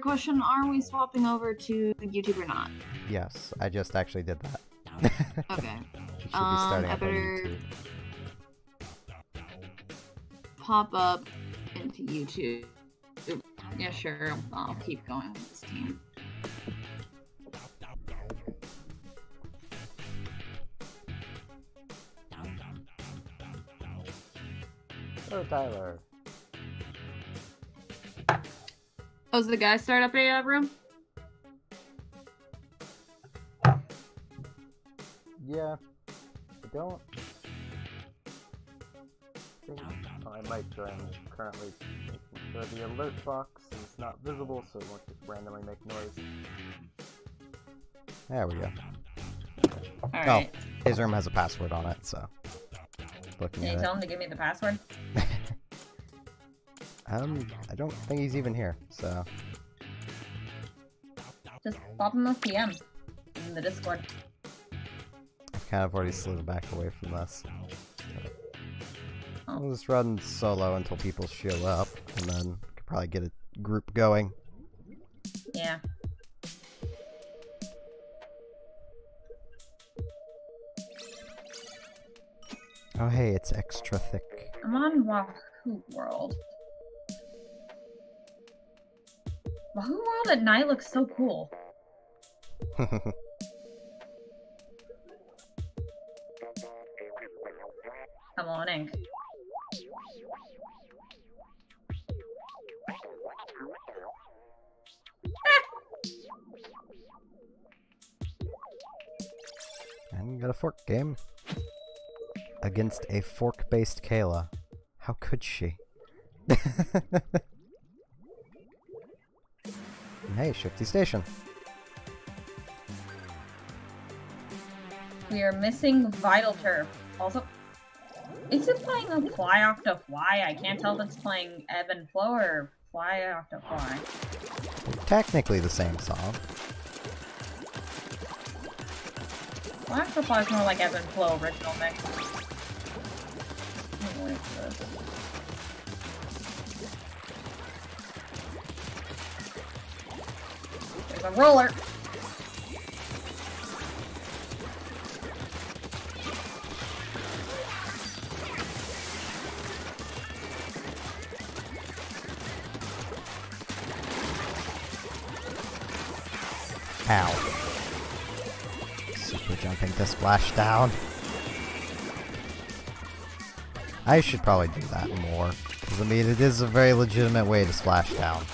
question, are we swapping over to YouTube or not? Yes, I just actually did that. Okay. It should be starting I up on better YouTube. pop up into YouTube. Yeah, sure. I'll keep going with this team. Oh, Tyler. Oh, is the guy start up a room? Yeah. I don't think I might join. Currently making sure the alert box is not visible so it won't just randomly make noise. There we go. Alright. Oh, his room has a password on it, so. Looking Can you at tell him to give me the password? I don't think he's even here, so. Just pop him a PM in the Discord. I've kind of already slid back away from this. Oh. We'll just run solo until people show up, and then could probably get a group going. Yeah. Oh hey, it's extra thick. I'm on Wahoo World. Wahoo World at night looks so cool. Come on, Ink. And got a fork game. Against a fork-based Kayla. How could she? Hey, Shifty Station. We are missing Vital Turf. Also, is it playing a Fly Octa Fly? I can't tell if it's playing Ebb and Flow or Fly Octa Fly. Technically the same song. Fly Octa Fly is more like Ebb and Flow original mix. There's a roller. Ow. Super jumping to splash down. I should probably do that more, because I mean it is a very legitimate way to splash down.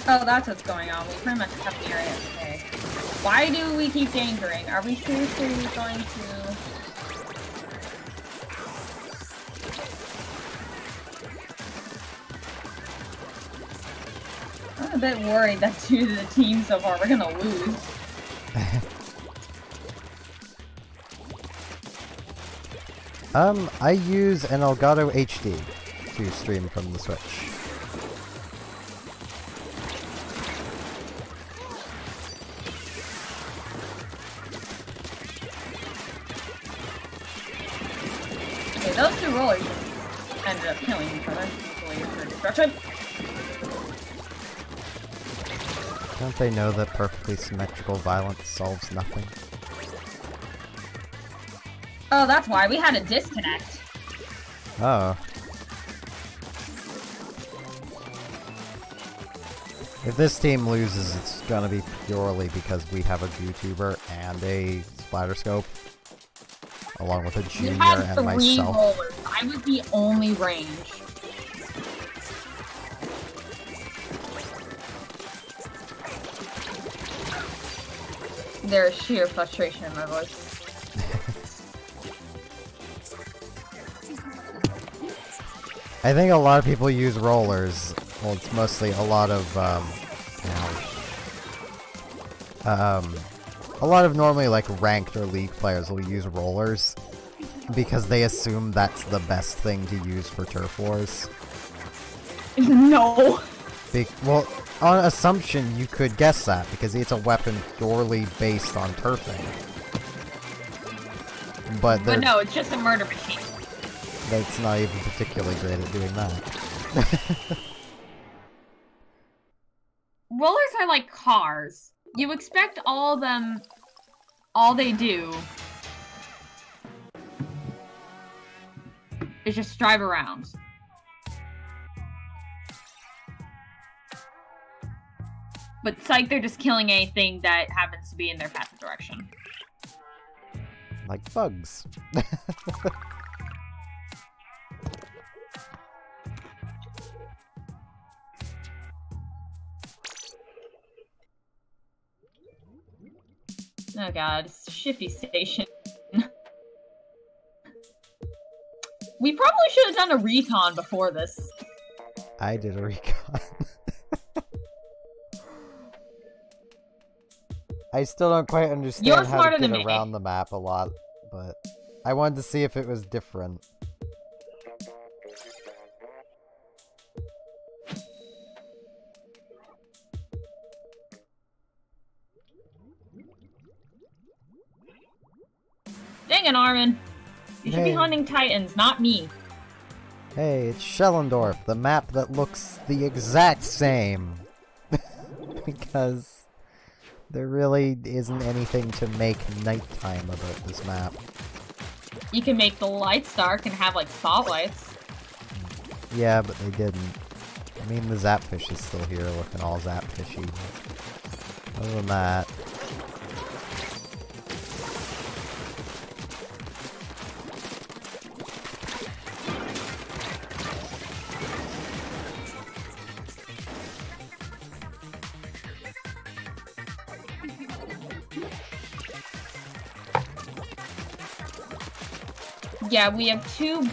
Oh, that's what's going on. We pretty much have the area today. Why do we keep dangering? Are we seriously going to... I'm a bit worried that due to the team so far, we're gonna lose. I use an Elgato HD to stream from the Switch. Okay, those two rollers ended up killing each other. Hopefully for destruction. Don't they know that perfectly symmetrical violence solves nothing? Oh, that's why. We had a disconnect. Oh. If this team loses, it's gonna be purely because we have a YouTuber and a splatter scope, along with a junior and myself. Rollers. I was the only range. There's sheer frustration in my voice. I think a lot of people use rollers. Well, it's mostly a lot of, a lot of normally like ranked or league players will use rollers because they assume that's the best thing to use for turf wars. No. Well, on assumption, you could guess that, because it's a weapon purely based on turfing. But no, it's just a murder machine. That's not even particularly great at doing that. Rollers are like cars. You expect all they do is just drive around. But psych, they're just killing anything that happens to be in their path of direction. Like bugs. Oh god, it's a shifty station. We probably should have done a recon before this. I did a recon. I still don't quite understand how to get around the map a lot, but I wanted to see if it was different. Dang it, Armin! You should be hunting titans, not me. Hey, it's Schellendorf, the map that looks the exact same. Because there really isn't anything to make nighttime about this map. You can make the lights dark and have, like, spotlights. Yeah, but they didn't. I mean, the Zapfish is still here looking all Zapfishy. But other than that... Yeah, we have 2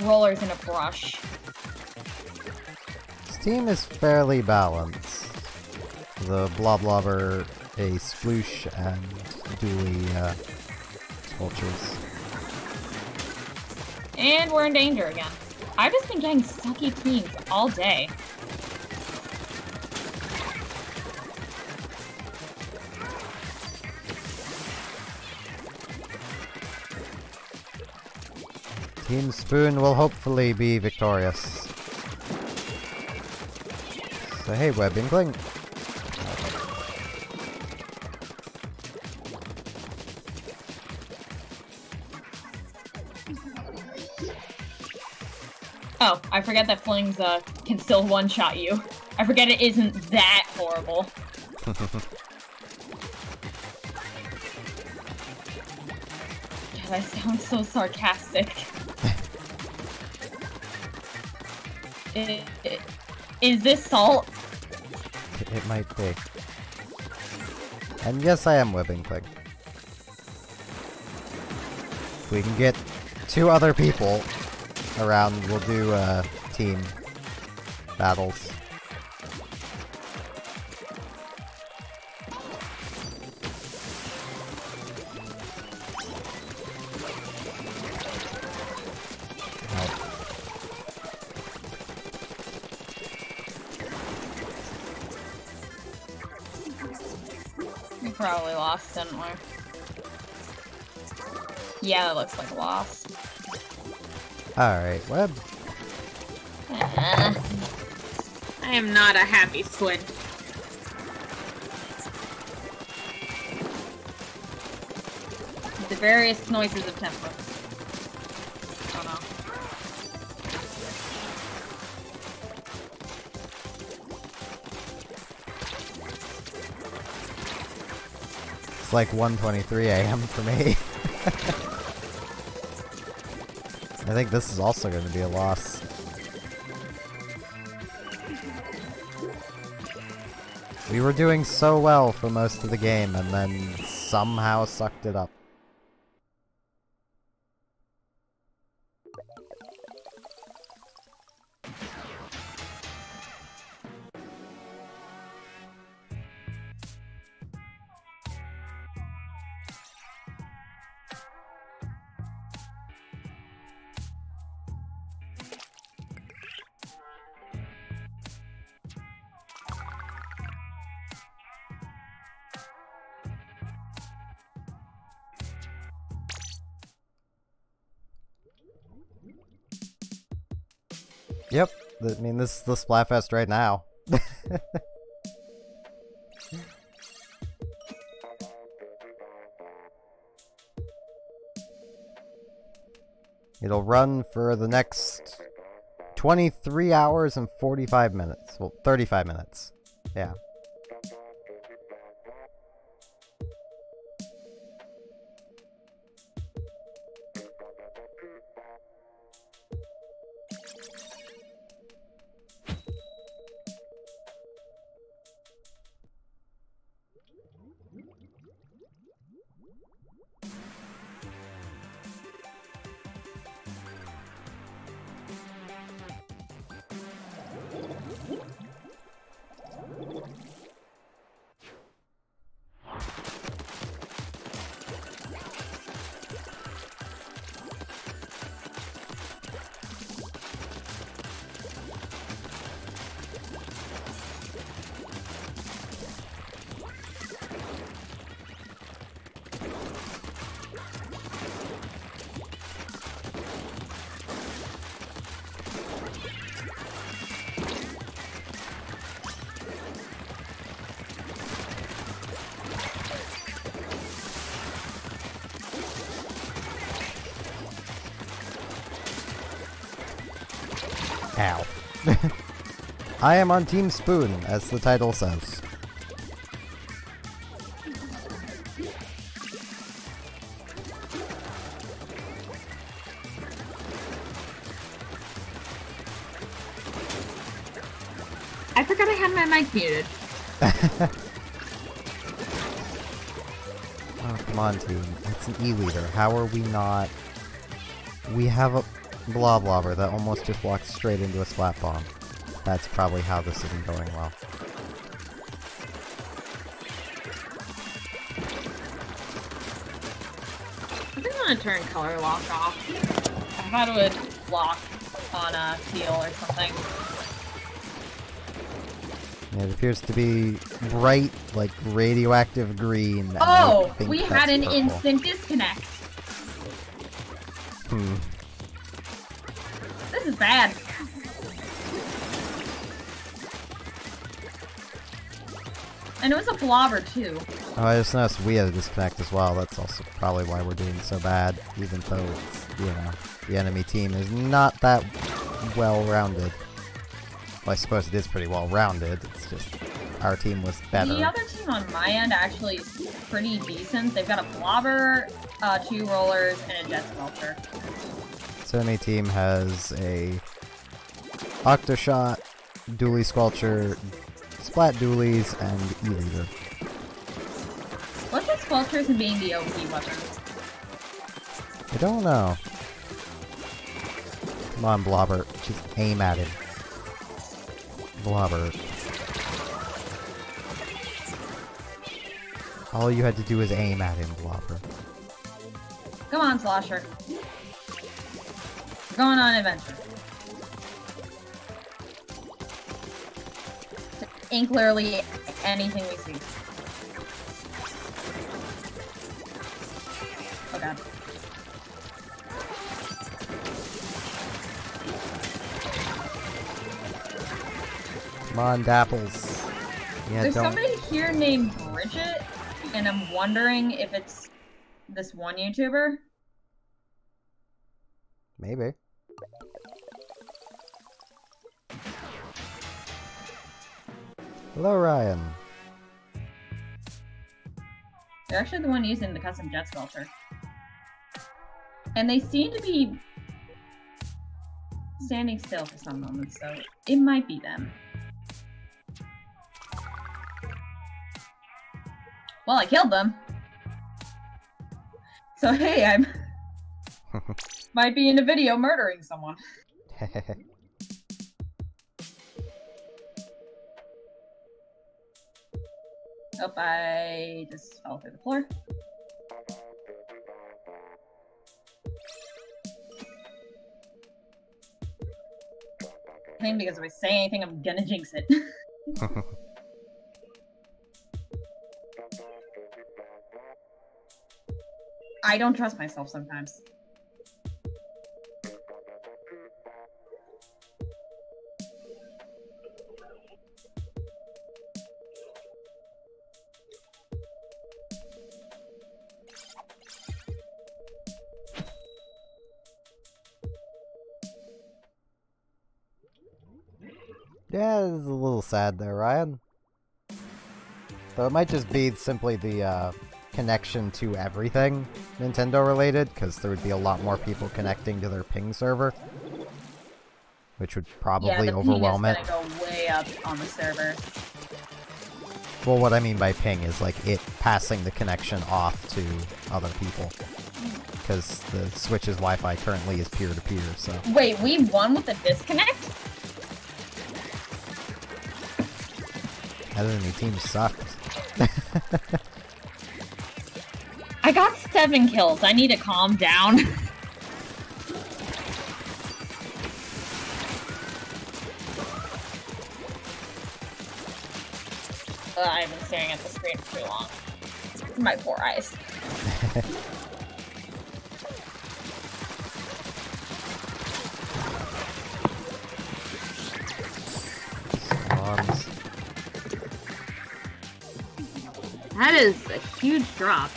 rollers and a brush. This team is fairly balanced. The Bloblobber, a Sploosh, and Dooley, Sculptures. And we're in danger again. I've just been getting sucky teams all day. Team Spoon will hopefully be victorious. So hey, Web Inkling. Oh, I forget that Flings can still one-shot you. I forget it isn't that horrible. God, I sound so sarcastic. Is this salt? It might be. And yes, I am Web Inkling. If we can get 2 other people around, we'll do team battles. We probably lost, didn't we? Yeah, that looks like a loss. Alright, Web. I am not a happy squid. The various noises of temperance. Oh no. It's like 1:23 AM for me. I think this is also going to be a loss. We were doing so well for most of the game, and then somehow sucked it up. Yep. I mean, this is the Splatfest right now. It'll run for the next 23 hours and 45 minutes. Well, 35 minutes. Yeah. Ow. I am on Team Spoon, as the title says. I forgot I had my mic muted. Oh, come on, team. It's an E-leader. How are we not... We have a Bloblobber that almost just walked straight into a Splat Bomb. That's probably how this isn't going well. I think I'm gonna turn color lock off. I thought it would lock on a teal or something. It appears to be bright, like, radioactive green. And Oh! I We think had an that's purple. instant disconnect. This is bad. And it was a blobber, too. Oh, I just noticed we had a disconnect as well. That's also probably why we're doing so bad, even though it's, you know, the enemy team is not that well-rounded. Well, I suppose it is pretty well-rounded. It's just our team was better. The other team on my end actually is pretty decent. They've got a blobber, 2 rollers, and a jet sculpture. So enemy team has a Octoshot, Dually Sculpture, Splat Dualies, and E-Leader. What's the sculptures and being the OP weapon? I don't know. Come on, Blobber. Just aim at him. Blobber. All you had to do was aim at him, Blobber. Come on, Slosher. We're going on an adventure. Ink literally anything we see. Oh god. Come on, Dapples. Yeah, There's don't... somebody here named Bridget, and I'm wondering if it's this one YouTuber. Maybe. Hello, Ryan. They're actually the one using the custom jet sculpture. And they seem to be standing still for some moments, so it might be them. Well, I killed them. So hey, I'm... might be in a video murdering someone. Oh, I just fell through the floor. Because if I say anything, I'm gonna jinx it. I don't trust myself sometimes. Yeah, it's a little sad there, Ryan. Though it might just be simply the connection to everything Nintendo related, because there would be a lot more people connecting to their ping server, which would probably overwhelm it. Yeah, the ping is gonna go way up on the server. Well, what I mean by ping is like it passing the connection off to other people, because the Switch's Wi-Fi currently is peer-to-peer. So wait, we won with the disconnect? enemy team sucked. I got 7 kills. I need to calm down. I've been staring at the screen for too long. My poor eyes. That is a huge drop.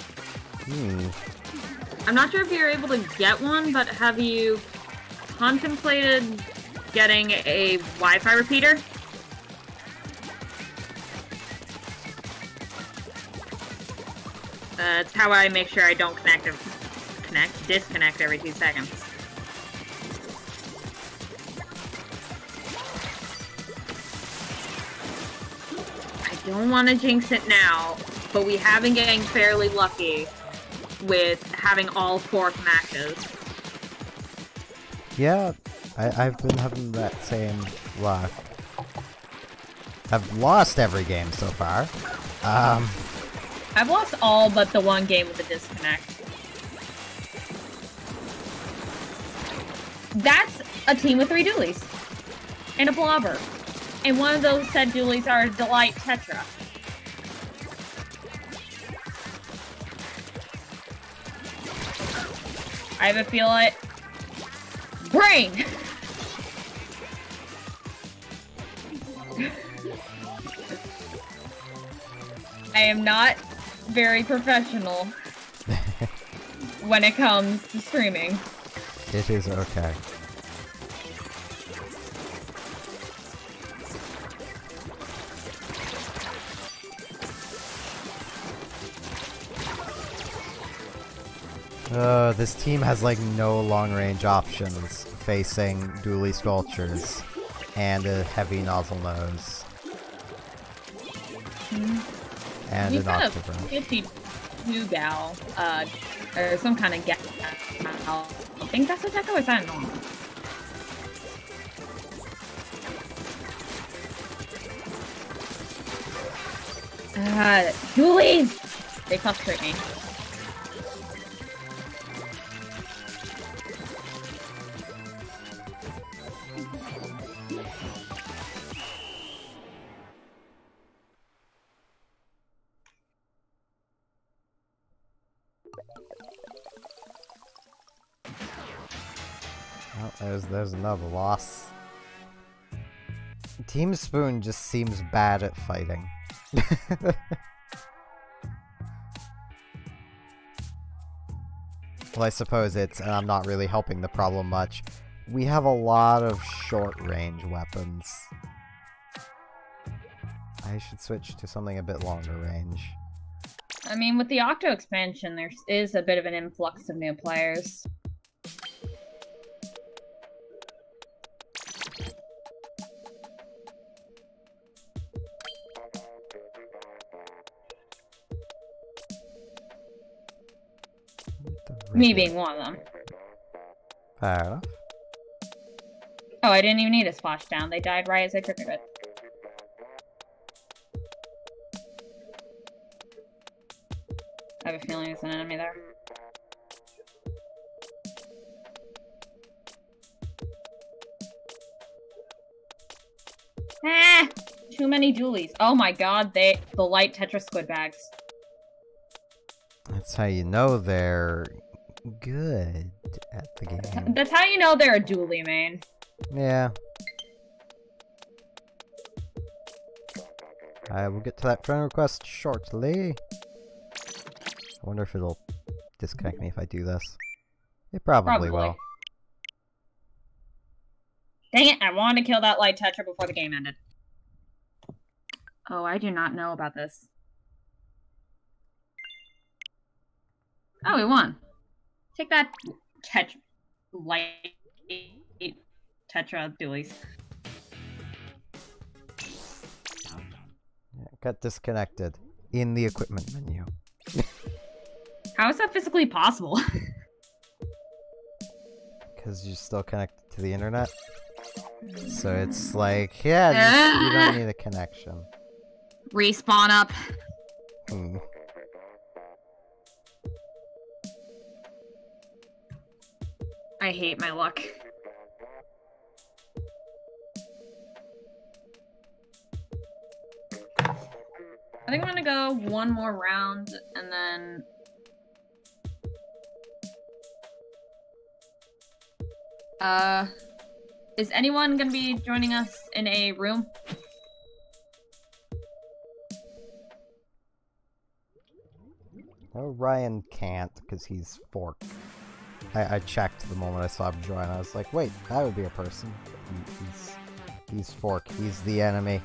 I'm not sure if you're able to get one, but have you contemplated getting a Wi-Fi repeater? That's how I make sure I don't disconnect every 2 seconds. I don't want to jinx it now, but we have been getting fairly lucky with having all 4th matches. Yeah, I've been having that same luck. I've lost every game so far. I've lost all but the one game with the disconnect. That's a team with 3 dualies. And a blobber. And one of those said dualies are a Delight Tetra. I have a feel it. Brain! I am not very professional when it comes to streaming. It is okay. This team has like no long-range options facing dually sculptures and a heavy nozzle nose. And He's an got a octobrush. 52 gal, or some kind of gal. I think that's a Deco, or is that normal? Dualies! They frustrate me. Oh, there's another loss. Team Spoon just seems bad at fighting. Well, I suppose it's, and I'm not really helping the problem much. We have a lot of short-range weapons. I should switch to something a bit longer range. I mean, with the Octo expansion, there is a bit of an influx of new players. Me being one of them. Fair enough. Oh, I didn't even need a splashdown. They died right as I triggered it. I have a feeling there's an enemy there. Ah! Too many dualies. Oh my god, the light Tetra squid bags. That's how you know they're good at the game. That's how you know they're a dualie main. Yeah. I will get to that friend request shortly. I wonder if it'll disconnect me if I do this. It probably will. Dang it, I wanted to kill that light Tetra before the game ended. Oh, I do not know about this. Oh, we won. Take that, light Tetra dualies. Yeah, got disconnected in the equipment menu. How is that physically possible? Because you're still connected to the internet. So it's like, yeah, you don't need a connection. Respawn up. I hate my luck. I think I'm gonna go one more round and then... is anyone gonna be joining us in a room? Oh, Ryan can't, because he's Fork. I checked the moment I saw him join. I was like, wait, that would be a person. He's Fork. He's the enemy.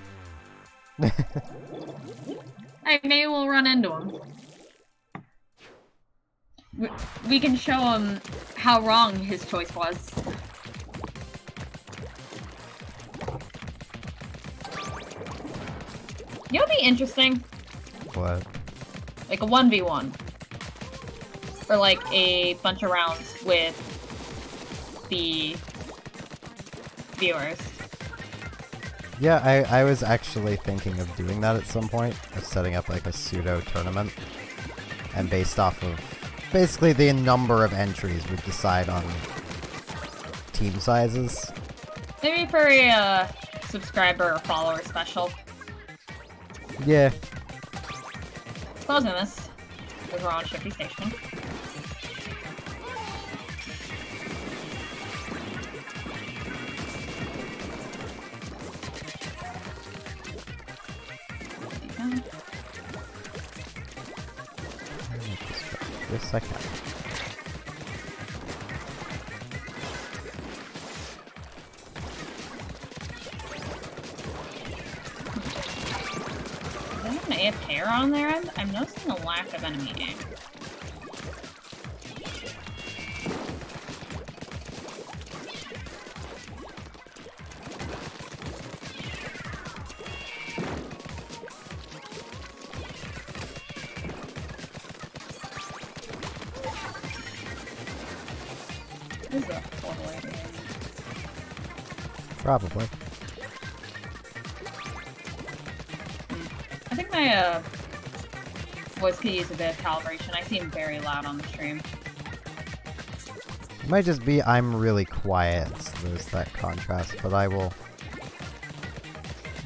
Hey, maybe we'll run into him. We can show him how wrong his choice was. You know what'd be interesting? What? Like a 1v1. Or like a bunch of rounds with the viewers. Yeah, I was actually thinking of doing that at some point, of setting up like a pseudo tournament, and based off of basically the number of entries would decide on team sizes. Maybe for a subscriber or follower special. Yeah. Closing this, because we're on Shifty Station. Yes, I can. Is there an AFK on their end? I'm noticing a lack of enemy aim. Is that portal area? Probably. I think my voice could use a bit of calibration. I seem very loud on the stream. It might just be I'm really quiet, so there's that contrast, but I will,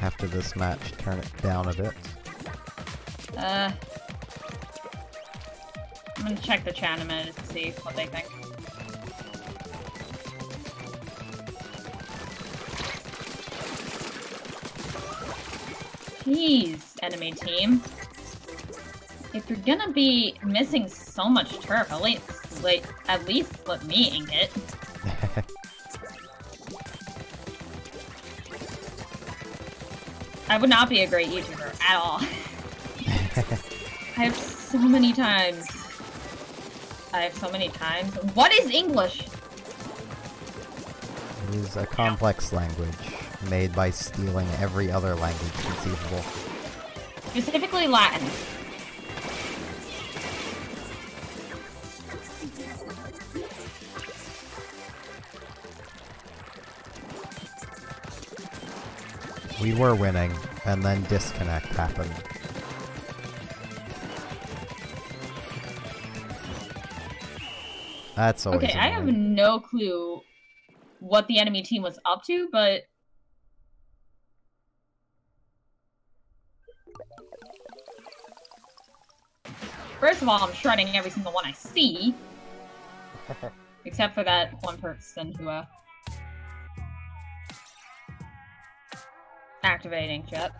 after this match, turn it down a bit. I'm gonna check the chat in a minute to see what they think. Jeez, enemy team. If you're gonna be missing so much turf, at least let me ink it. I would not be a great YouTuber at all. I have so many times. What is English? It is a complex language made by stealing every other language conceivable. Specifically Latin. We were winning, and then disconnect happened. That's always Okay, I have annoying. no clue what the enemy team was up to, but... First of all, I'm shredding every single one I see. Except for that one person who, activating jet.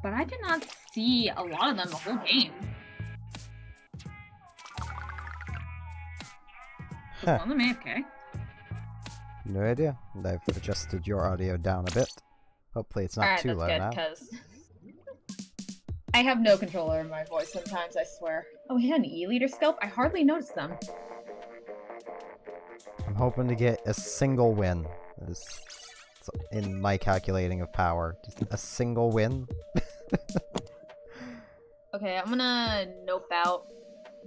But I did not see a lot of them the whole game. Was one of them AFK? No idea. I've adjusted your audio down a bit. Hopefully it's not Alright, too that's low good, now. because I have no control over my voice sometimes, I swear. Oh, he had an E-liter scope? I hardly noticed them. I'm hoping to get a single win. In my calculating of power. Just a single win. Okay, I'm gonna nope out.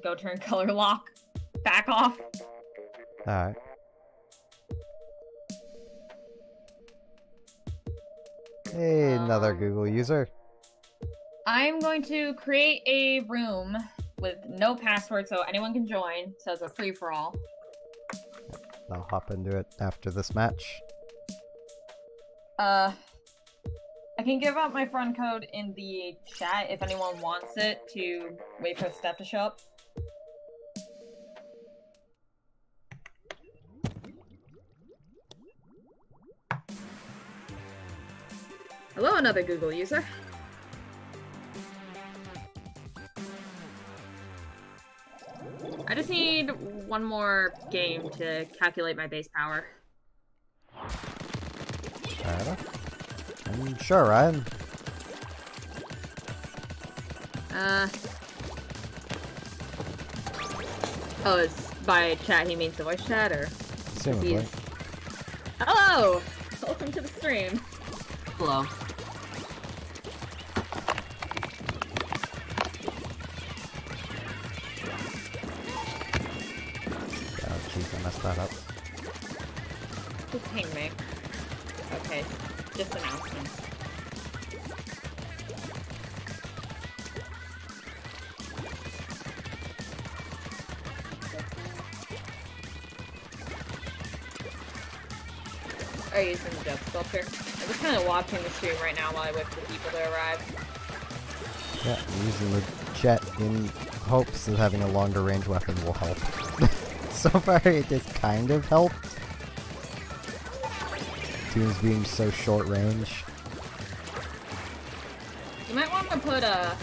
Go turn color lock. Back off. Alright. Hey, another Google user. I'm going to create a room with no password so anyone can join, so it's a free-for-all. I'll hop into it after this match. I can give out my friend code in the chat if anyone wants it to wait for Steph to show up. Hello, another Google user. I just need one more game to calculate my base power. Alright. I'm sure, Ryan. Oh, it's by chat, he means the voice chat, or? Assumably. Hello! Welcome to the stream. Hello. Oh, jeez, I messed that up. Just ping me. Okay, just announcements. Are you using the jet sculpture? I'm just kind of watching the stream right now while I wait for people to arrive. Yeah, I'm using the jet in hopes that having a longer range weapon will help. So far, it has kind of helped. Teams being so short range. You might want to put that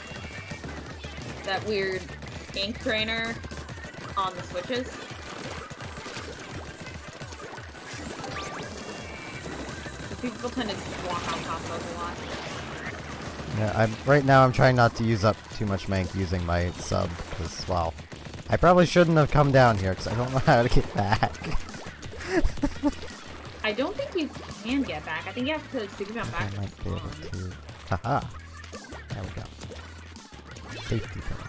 weird ink drainer on the switches. People tend to walk on top of those a lot. Yeah, right now I'm trying not to use up too much mank using my sub, because, well, I probably shouldn't have come down here, because I don't know how to get back. I don't think you can get back. I think you have to super jump back. I might be able to... Haha! There we go. Safety pillar.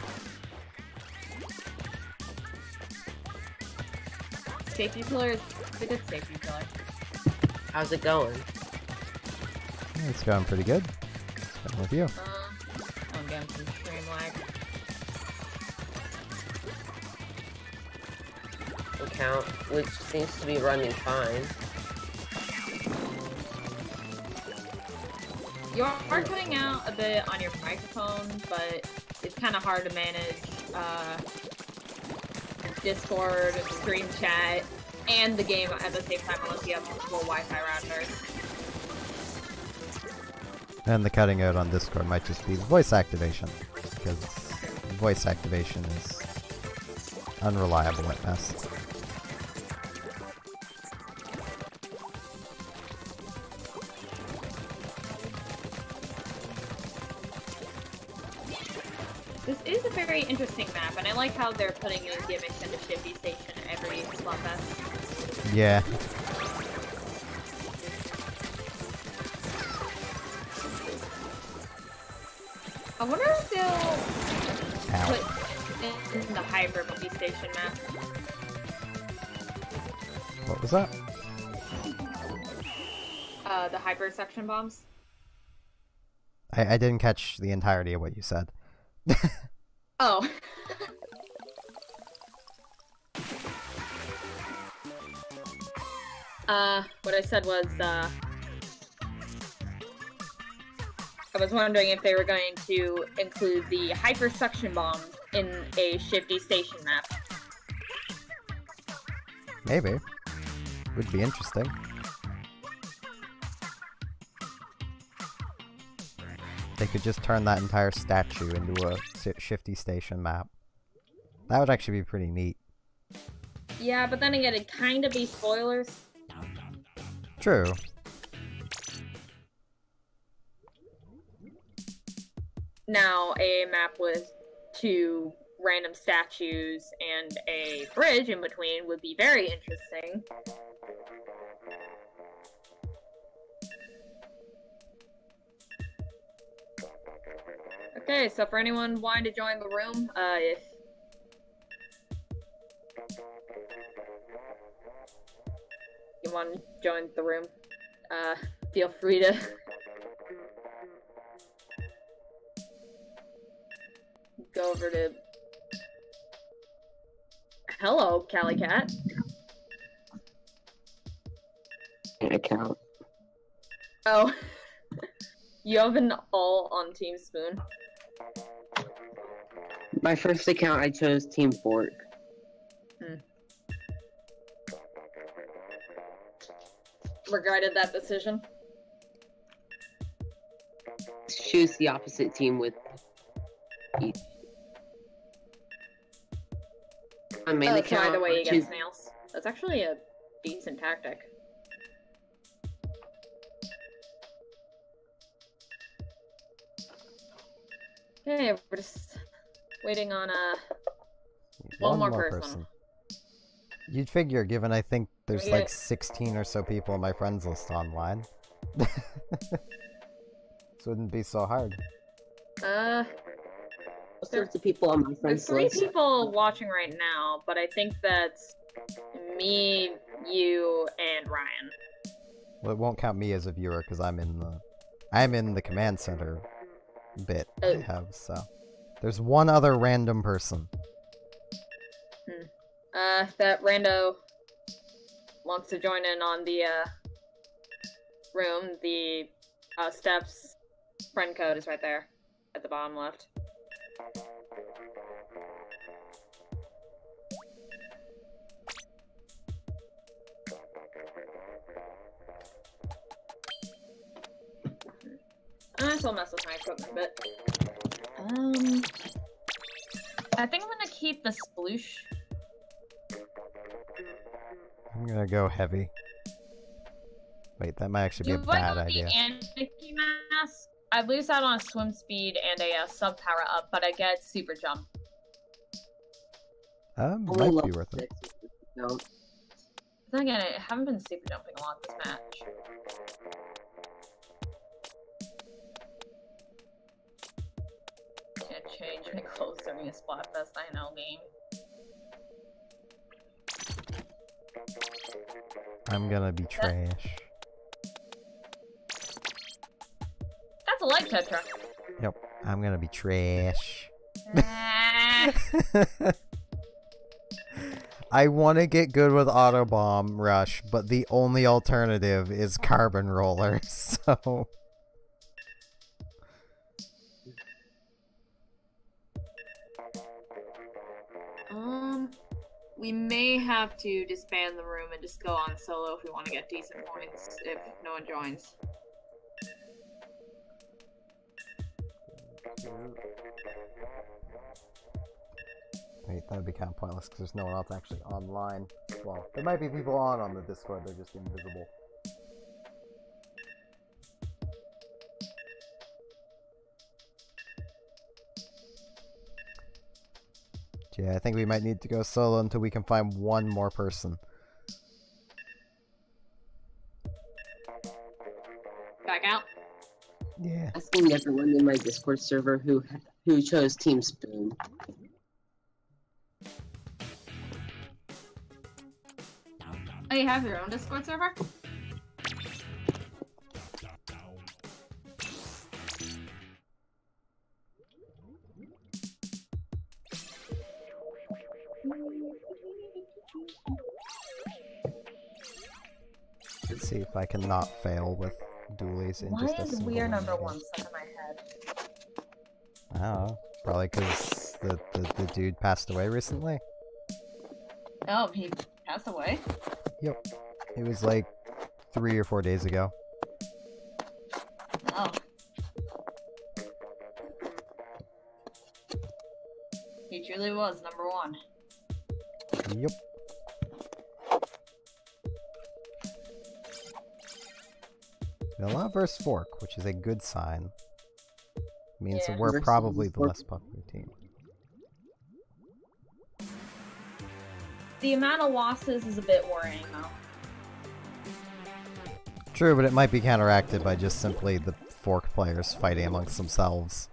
Safety pillar is a good safety pillar. How's it going? It's going pretty good. What's going with you? I'm getting some stream lag. Account, which seems to be running fine. You are cutting out a bit on your microphone, but it's kind of hard to manage Discord, stream chat, and the game at the same time unless you have multiple Wi-Fi routers. And the cutting out on Discord might just be the voice activation, because voice activation is unreliable at best. This is a very interesting map, and I like how they're putting in gimmicks into Shifty Station every Splatfest. Yeah. I wonder if they'll put in the Hyper Movie Station map. What was that? The Hyper Section bombs. I didn't catch the entirety of what you said. Oh. What I said was, I was wondering if they were going to include the Hyper Suction bombs in a Shifty Station map. Maybe. Would be interesting. They could just turn that entire statue into a Shifty Station map. That would actually be pretty neat. Yeah, but then again, it'd kind of be spoilers. True. Now, a map with 2 random statues and a bridge in between would be very interesting. Okay, so for anyone wanting to join the room, if you want to join the room, feel free to go over to... Hello, Cali Cat. Account. Oh. You have an all on Team Spoon. My first account, I chose Team Fork. Regretted that decision? Choose the opposite team with each. My main account. So either way, you choose... get snails. That's actually a decent tactic. Okay, we're just waiting on one more person. You'd figure, given I think there's Yeah. like 16 or so people on my friends list online. This wouldn't be so hard. What sorts of people on my There's friends 3 list? people watching right now, but I think that's me, you, and Ryan. Well, it won't count me as a viewer because I'm in the command center bit I have, so there's one other random person. That rando wants to join in on the room. The Steph's friend code is right there at the bottom left. I still mess with my equipment a bit. I think I'm gonna keep the sploosh. I'm gonna go heavy. Wait, that might actually be a bad idea. The anti-mask. I lose out on a swim speed and a sub power up, but I get super jump. Might be worth it. No. Then again, I haven't been super jumping a lot this match. Can't change my clothes during a Splatfest, I know, game. I'm gonna be trash. That's a light tetra. Yep, I'm gonna be trash. I want to get good with Auto Bomb Rush, but the only alternative is Carbon Roller, so... We may have to disband the room and just go on solo if we want to get decent points, if no one joins. Wait, that would be kind of pointless because there's no one else actually online. Well, there might be people on the Discord, they're just invisible. Yeah, I think we might need to go solo until we can find one more person. Back out? Yeah. Asking everyone in my Discord server who chose Team Spoon. Oh, you have your own Discord server? Let's see if I can not fail with dualies in just a single Why is Weir number game. 1 stuck in my head? I don't know. Probably because the dude passed away recently. Oh, he passed away? Yep. It was like 3 or 4 days ago. Oh. He truly was number 1. Yep. Villa vs. Fork, which is a good sign. means Yeah. that we're probably the less popular team. The amount of losses is a bit worrying, though. True, but it might be counteracted by just simply the fork players fighting amongst themselves.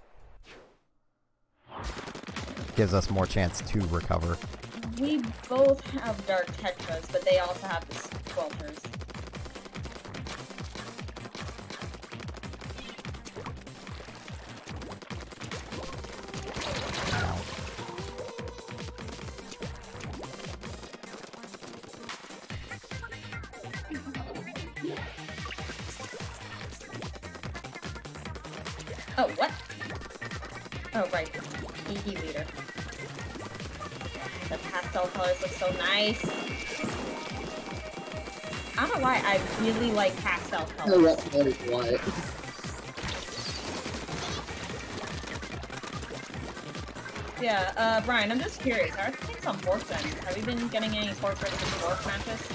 Gives us more chance to recover. We both have Dark Tetras, but they also have the Squelchers. Oh, what? Oh, right. EE leader. The pastel colors look so nice. I don't know why, I really like pastel colors. What? Yeah, Brian, I'm just curious, how are things on Fork then? Have you been getting any Fork versus Fork matches?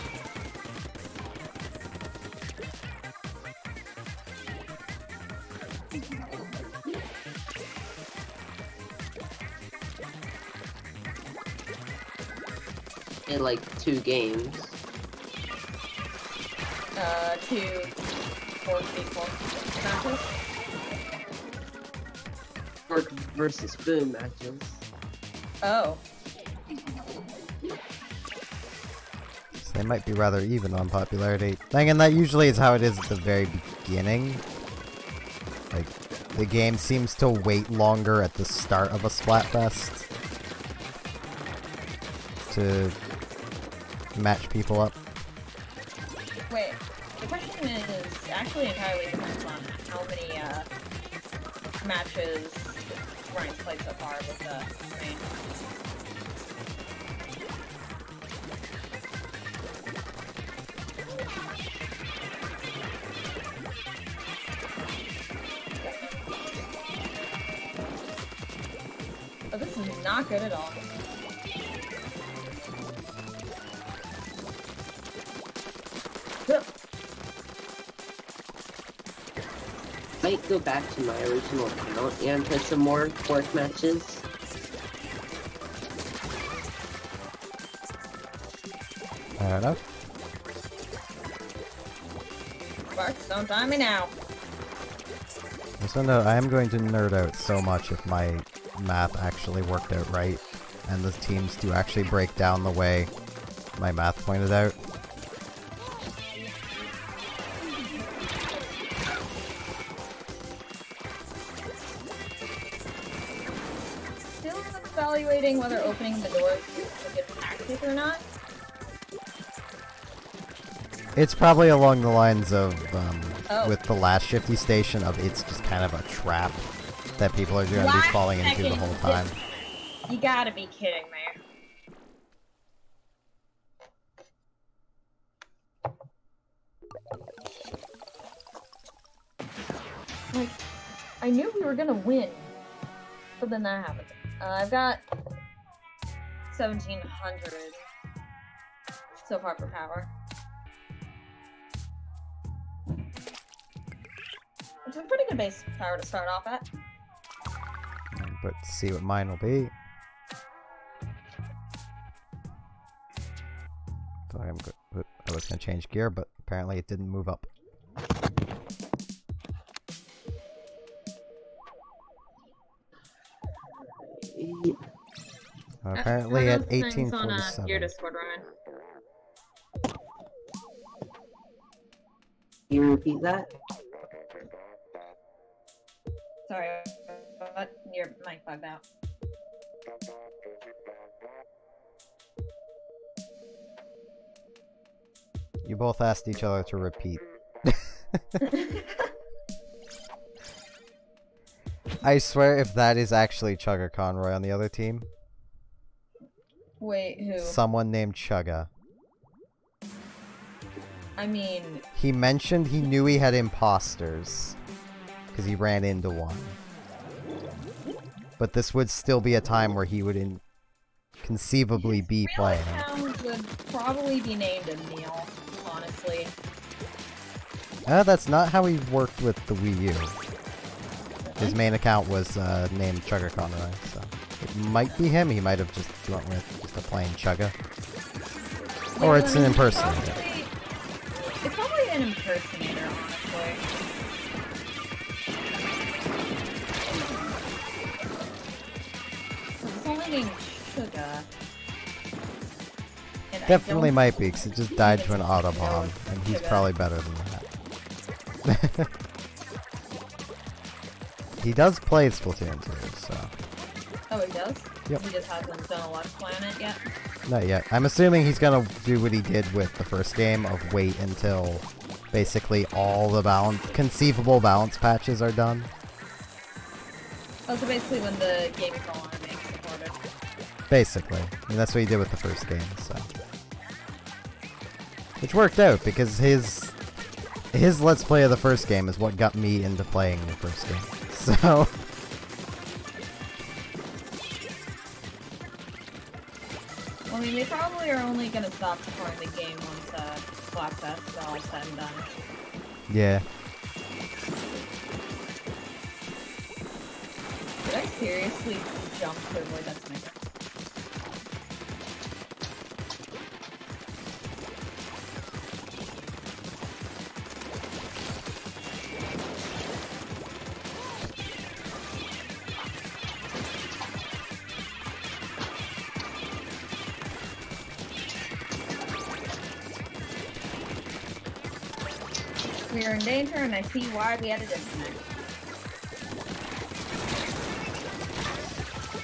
In like 2 games. 2 4v4 matches? Fork versus spoon matches. Oh. So they might be rather even on popularity. And that usually is how it is at the very beginning. Like, the game seems to wait longer at the start of a Splatfest to match people up. Wait, the question is actually entirely depends on how many matches Ryan's played so far with the main. Oh, this is not good at all. Might go back to my original account and play some more fork matches. I don't know. Sparks, don't time me now. So no, I am going to nerd out so much if my math actually worked out right, and the teams do actually break down the way my math pointed out. Still evaluating whether opening the door is a good tactic or not. It's probably along the lines of, Oh. with the last shifty station of it's just kind of a trap that people are going to be Last falling into the second whole time. You gotta be kidding me. Like, I knew we were gonna win, but then that happened. I've got 1,700 so far for power. It's a pretty good base power to start off at. But see what mine will be. So I was going to change gear, but apparently it didn't move up. Apparently at 1847. On your Discord, Ryan. Can you repeat that? Sorry, but your mic bugged out. You both asked each other to repeat. I swear if that is actually Chugga Conroy on the other team. Wait, who? Someone named Chugga. I mean... He mentioned he knew he had imposters. Because he ran into one. But this would still be a time where he would conceivably be playing. His real account would probably be named Emil, honestly. That's not how he worked with the Wii U. His main account was named Chugga Conroy, so it might be him. He might have just went with just a plain Chugga. Yeah, Or it's an impersonator. It's probably an impersonator, honestly. It's only named Chugga. Definitely might be, because it just died to an Autobomb, and he's probably better than that. He does play Splatoon 2, so... Oh, he does? Yep. He just hasn't done a Let's Play on it yet? Not yet. I'm assuming he's gonna do what he did with the first game, of wait until basically all the conceivable balance patches are done. Oh, so basically when the game is no longer being supported. Basically. I mean, that's what he did with the first game, so... Which worked out, because his Let's Play of the first game is what got me into playing the first game. So... Well, I mean, they probably are only gonna stop supporting the game once, Splat is all said and done. Yeah. Did I seriously jump to avoid that sniper? We are in danger, and I see why we had a disconnect.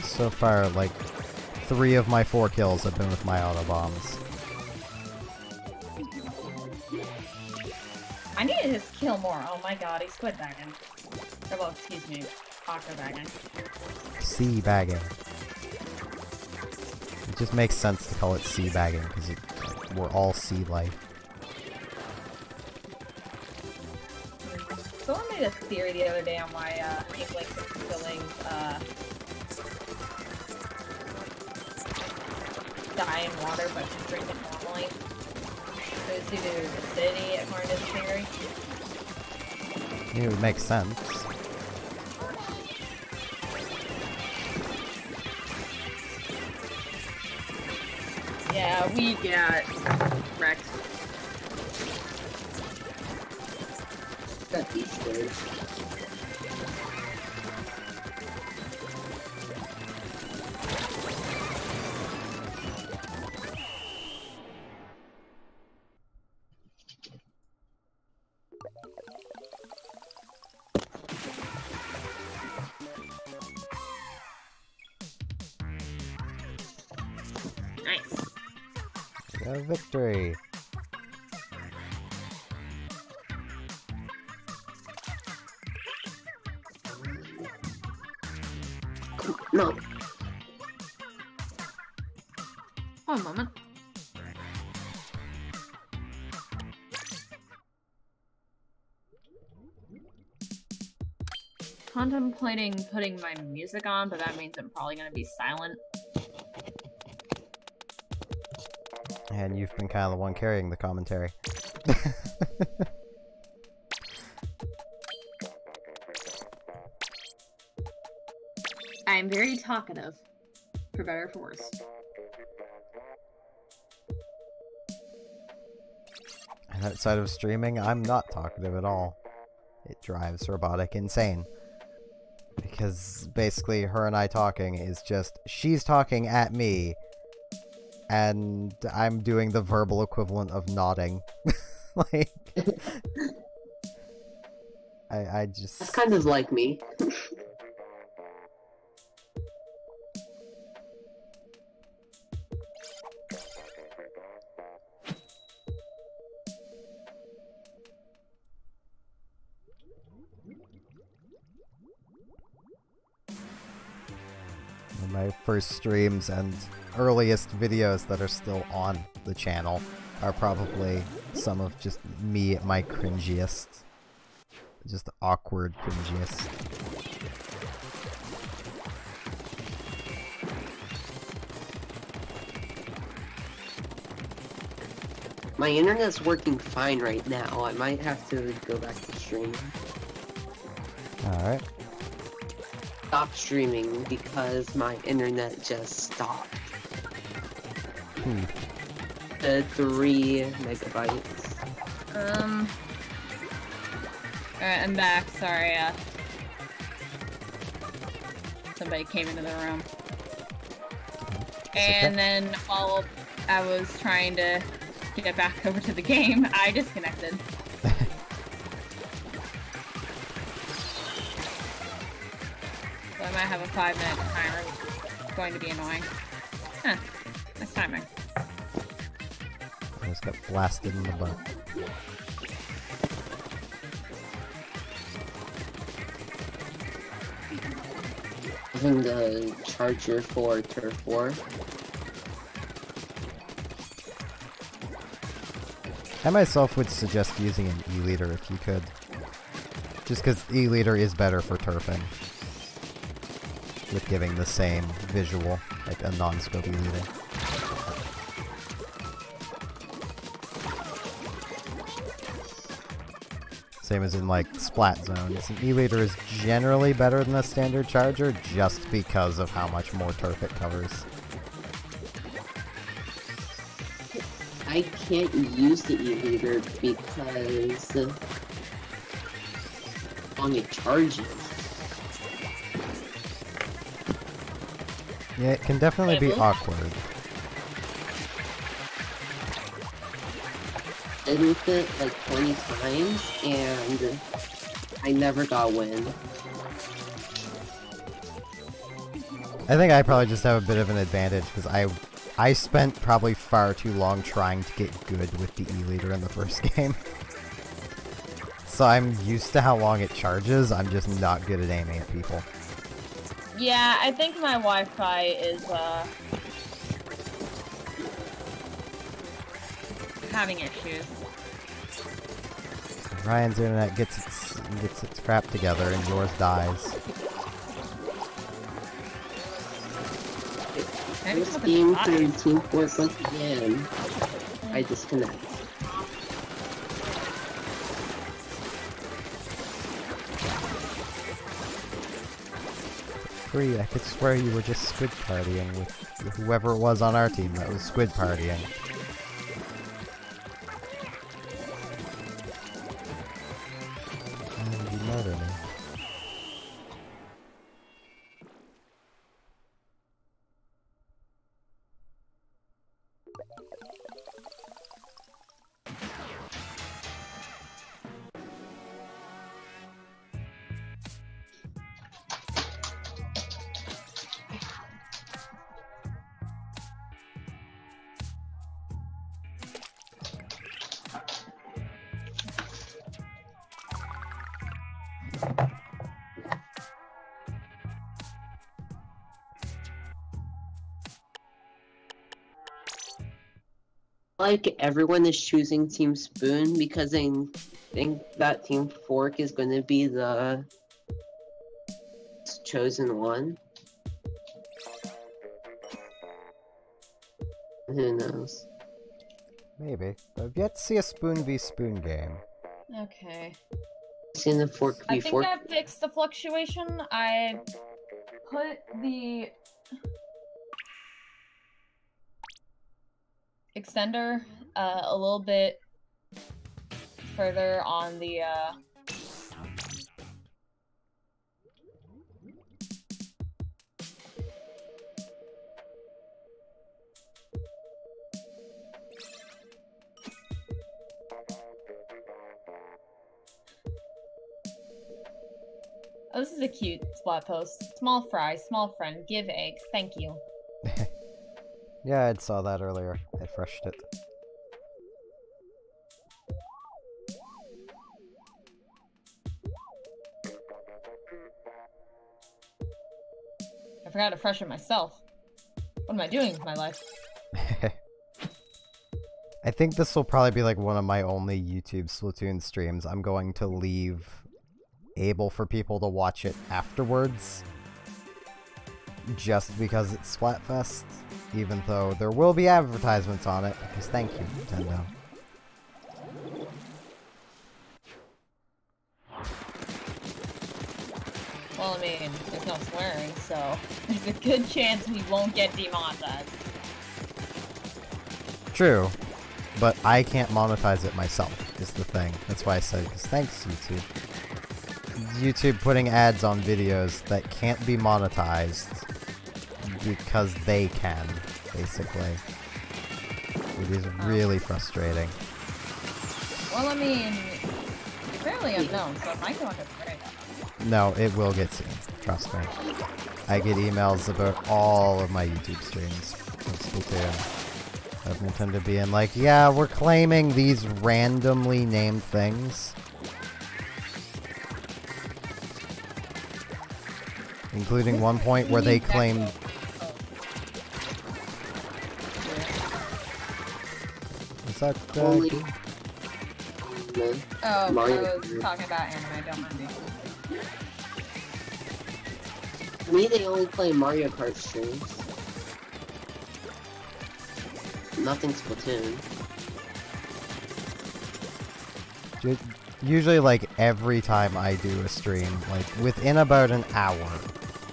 So far, like, 3 of my 4 kills have been with my Autobombs. I need to just kill more. Oh my god, he's squid bagging. Or, well, excuse me, aqua bagging. Sea bagging. It just makes sense to call it sea bagging, because we're all sea life. Someone made a theory the other day on why, Inklings are filling, die in water, but can drink it normally. So it's due to acidity, according to the theory. It would make sense. Yeah, we got wrecked. Got these things. Nice. A victory. No. One moment. Contemplating putting my music on, but that means I'm probably gonna be silent. And you've been kind of the one carrying the commentary. I'm very talkative, for better or for worse. And outside of streaming, I'm not talkative at all. It drives Robotic insane. Because basically her and I talking is just, she's talking at me, and I'm doing the verbal equivalent of nodding. Like... I just... That's kind of like me. My first streams and earliest videos that are still on the channel are probably some of just me at my cringiest. Just awkward cringiest. My internet's working fine right now. I might have to go back to streaming. Alright. stopped streaming because my internet just stopped. The 3 megabytes. Alright, I'm back. Sorry, somebody came into the room. And then while I was trying to get back over to the game, I disconnected. So I might have a 5-minute timer, which is going to be annoying. Huh. Nice timing. I just got blasted in the butt. Using the charger for Turf War. I myself would suggest using an E-liter if you could. Just because E-liter is better for turfing. With giving the same visual, like a non-scope E-liter. Same as in like Splat zones. An E-liter is generally better than a standard charger just because of how much more turf it covers. I can't use the E-liter because on it charges. Yeah, it can definitely be awkward. I looped it like 20 times and I never got wind. I think I probably just have a bit of an advantage because I spent probably far too long trying to get good with the E-liter in the first game. So I'm used to how long it charges, I'm just not good at aiming at people. Yeah, I think my Wi-Fi is, having issues. Ryan's internet gets its crap together and yours dies. This game through Team Force once again. I disconnect. Free, I could swear you were just squid partying with whoever it was on our team that was squid partying. And you murder me. Like everyone is choosing Team Spoon because they think that Team Fork is going to be the chosen one. Who knows? Maybe. I've yet to see a Spoon v Spoon game. Okay. Seen the Fork v I think Fork. I fixed the fluctuation. I put the extender a little bit further on the Oh, this is a cute Splat post. Small fry, small friend, give egg, thank you. Yeah, I saw that earlier. I freshed it. I forgot to fresh it myself. What am I doing with my life? I think this will probably be like one of my only YouTube Splatoon streams. I'm going to leave able for people to watch it afterwards. Just because it's Splatfest. Even though there will be advertisements on it, because thank you, Nintendo. Well, I mean, there's no swearing, so there's a good chance we won't get demonetized. True, but I can't monetize it myself, is the thing. That's why I said, because thanks, YouTube. YouTube putting ads on videos that can't be monetized because they can, basically. It is really frustrating. Well, I mean, you're fairly unknown, so it might go under the radar. No, it will get seen. Trust me. I get emails about all of my YouTube streams from Splatoon. Of Nintendo being like, yeah, we're claiming these randomly named things. Including one point where they claimed... Is that, Oh, I was talking about anime, don't mind me. For me, they only play Mario Kart streams. Nothing Splatoon. Usually, like, every time I do a stream, like, within about an hour,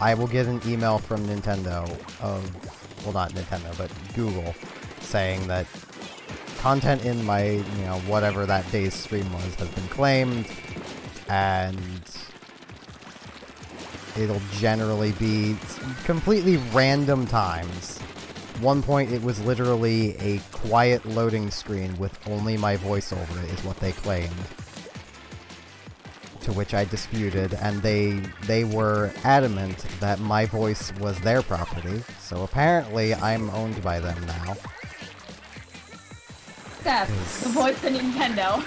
I will get an email from Nintendo of... Well, not Nintendo, but Google, saying that content in my, you know, whatever that day's stream was has been claimed, and it'll generally be completely random times. One point it was literally a quiet loading screen with only my voice over it is what they claimed. To which I disputed, and they were adamant that my voice was their property, so apparently I'm owned by them now. Steph, the voice of Nintendo.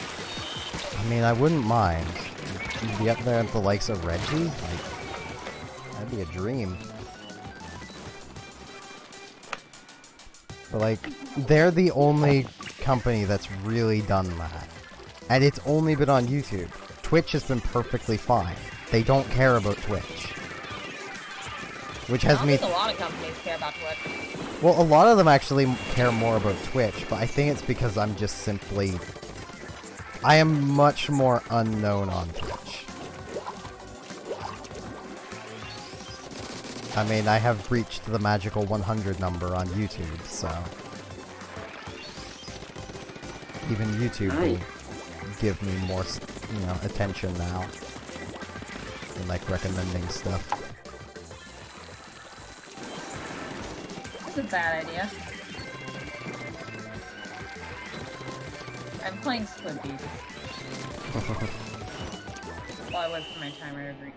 I mean, I wouldn't mind. You'd be up there at the likes of Reggie? Like, that'd be a dream. But, like, they're the only company that's really done that. And it's only been on YouTube. Twitch has been perfectly fine. They don't care about Twitch. Which has me... I think a lot of companies care about Twitch. Well, a lot of them actually care more about Twitch, but I think it's because I'm just simply... I am much more unknown on Twitch. I mean, I have reached the magical 100 number on YouTube, so... Even YouTube will give me more, you know, attention now. And, like, recommending stuff. That's a bad idea. I'm playing Squid Beat. While I wait for my timer to agree.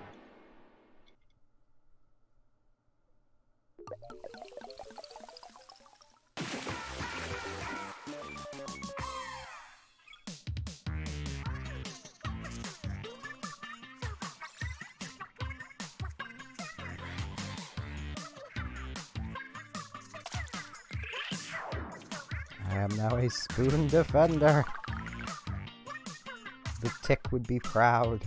I am now a spoon defender. The tick would be proud.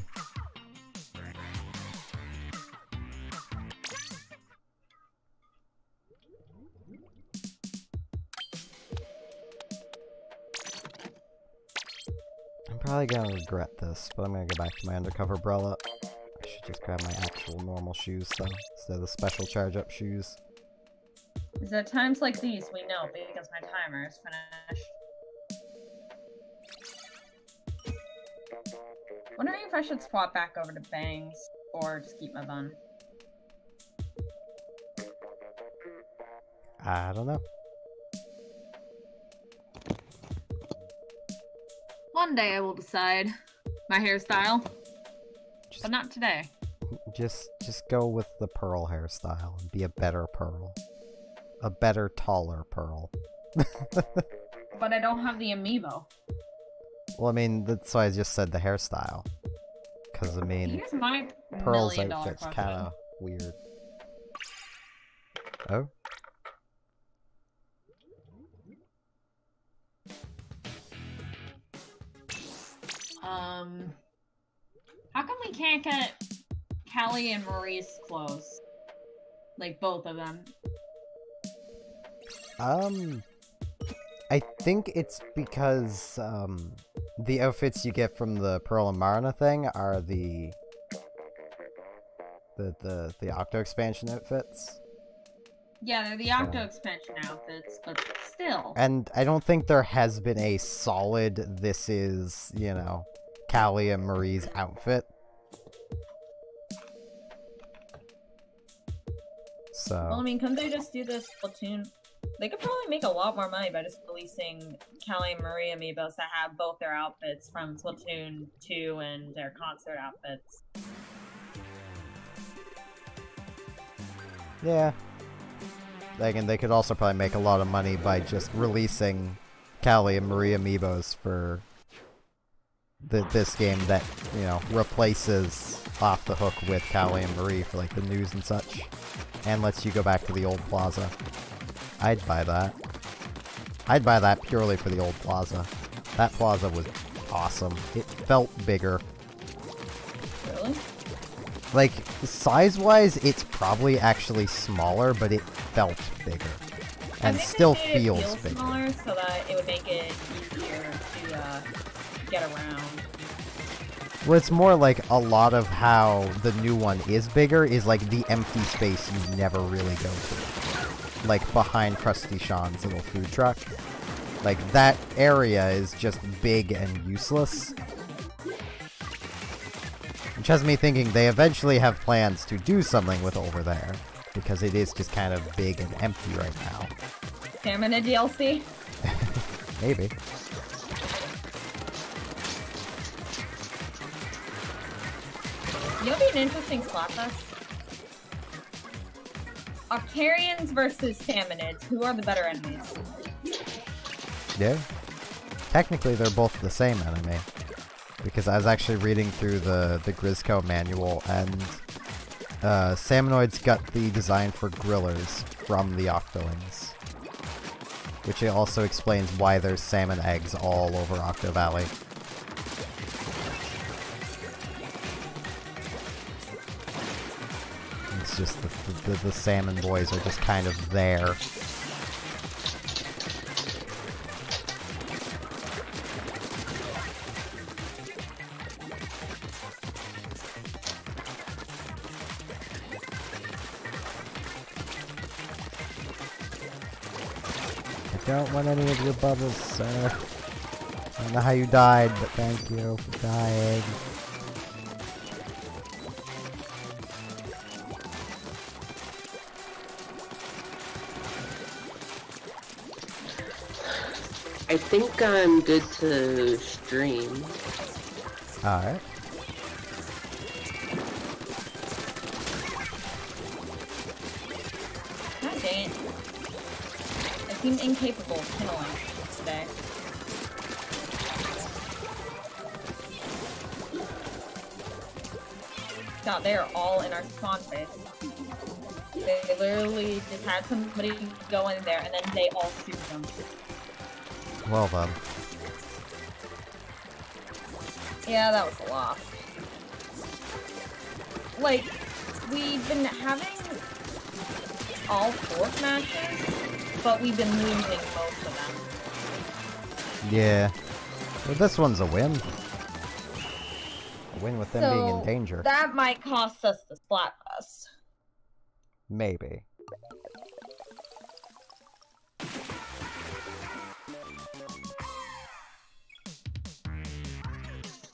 I'm probably gonna regret this, but I'm gonna go back to my undercover umbrella. I should just grab my actual normal shoes though, instead of the special charge-up shoes. It's at times like these we know because my timer is finished. Wondering if I should swap back over to bangs or just keep my bun. I don't know. One day I will decide my hairstyle, but not today. Just go with the pearl hairstyle and be a better pearl. A better, taller pearl. But I don't have the amiibo. Well, I mean, that's why I just said the hairstyle. Because, I mean, Here's my Pearl's $1,000,000 outfit's question. kinda weird. Oh? How come we can't get Callie and Maurice clothes? Like, both of them. I think it's because, the outfits you get from the Pearl and Marna thing are the The Octo expansion outfits. Yeah, they're the Octo expansion outfits, but still. And I don't think there has been a solid, this is, you know, Callie and Marie's outfit. So... Well, I mean, couldn't they just do this Splatoon? They could probably make a lot more money by just releasing Callie and Marie amiibos that have both their outfits from Splatoon 2 and their concert outfits. Yeah. Again, they could also probably make a lot of money by just releasing Callie and Marie amiibos for this game that, you know, replaces Off the Hook with Callie and Marie for, like, the news and such. And lets you go back to the old plaza. I'd buy that. I'd buy that purely for the old plaza. That plaza was awesome. It felt bigger. Really? Like, size-wise, it's probably actually smaller, but it felt bigger. And still feels bigger. Smaller so that it would make it easier to get around. Well, it's more like a lot of how the new one is bigger is like the empty space you never really go to. Like behind Krusty Sean's little food truck. Like that area is just big and useless. Which has me thinking they eventually have plans to do something with over there. Because it is just kind of big and empty right now. Salmon a DLC? Maybe. You know what'd be an interesting Splatfest? Octarians versus Salmonids. Who are the better enemies? Yeah. Technically, they're both the same enemy. Because I was actually reading through the Grizzco manual, and Salmonoids got the design for grillers from the Octolings. Which also explains why there's salmon eggs all over Octo Valley. It's just the salmon boys are just kind of there. I don't want any of your bubbles, sir. I don't know how you died, but thank you for dying. I think I'm good to stream. Alright. God dang it. I seem incapable of killing today. God, they are all in our spawn base. They literally just had somebody go in there and then they all shoot them. Well then. Yeah, that was a loss. Like, we've been having all 4 matches, but we've been losing most of them. Yeah. Well, this one's a win. A win with them being in danger. That might cost us the Splatfest. Maybe.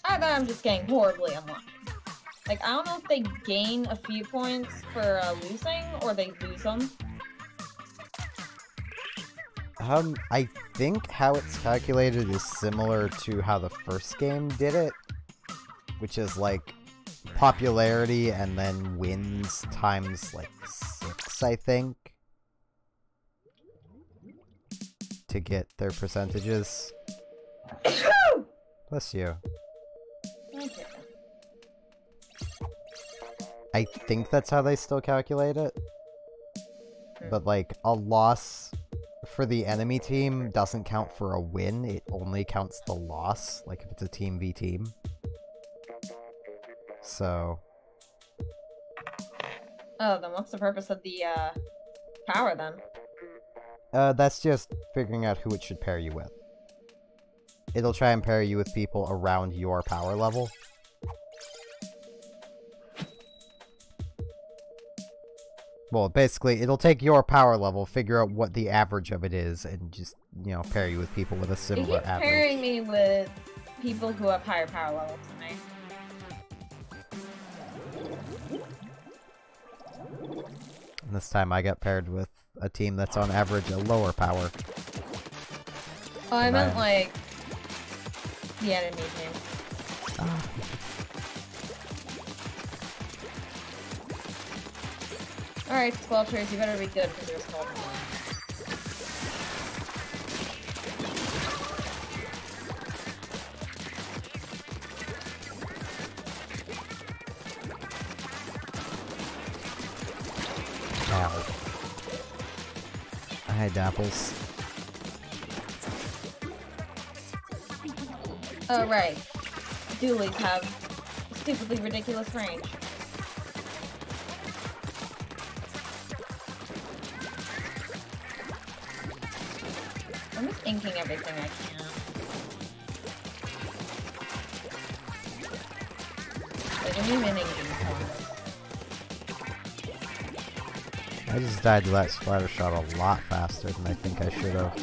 I thought I'm just getting horribly unlucky. Like, I don't know if they gain a few points for losing, or they lose them. I think how it's calculated is similar to how the first game did it. Which is like popularity and then wins times like 6, I think. To get their percentages. Bless you. Okay. I think that's how they still calculate it. But like, a loss for the enemy team doesn't count for a win, it only counts the loss, like if it's a team v team. So... Oh, then what's the purpose of the, power, then? That's just figuring out who it should pair you with. It'll try and pair you with people around your power level. Well, basically, it'll take your power level, figure out what the average of it is, and just, you know, pair you with people with a It similar keeps average. pairing me with people who have higher power levels than me. And this time I got paired with a team that's on average a lower power. Oh, I meant like the enemy team. Ah. Alright, Squelchers, you better be good because you're small. Ow. I had apples. Oh, right. Dualies have stupidly ridiculous range. I'm just inking everything I can. Like, I'm even inking corners. I just died to that splatter shot a lot faster than I think I should have.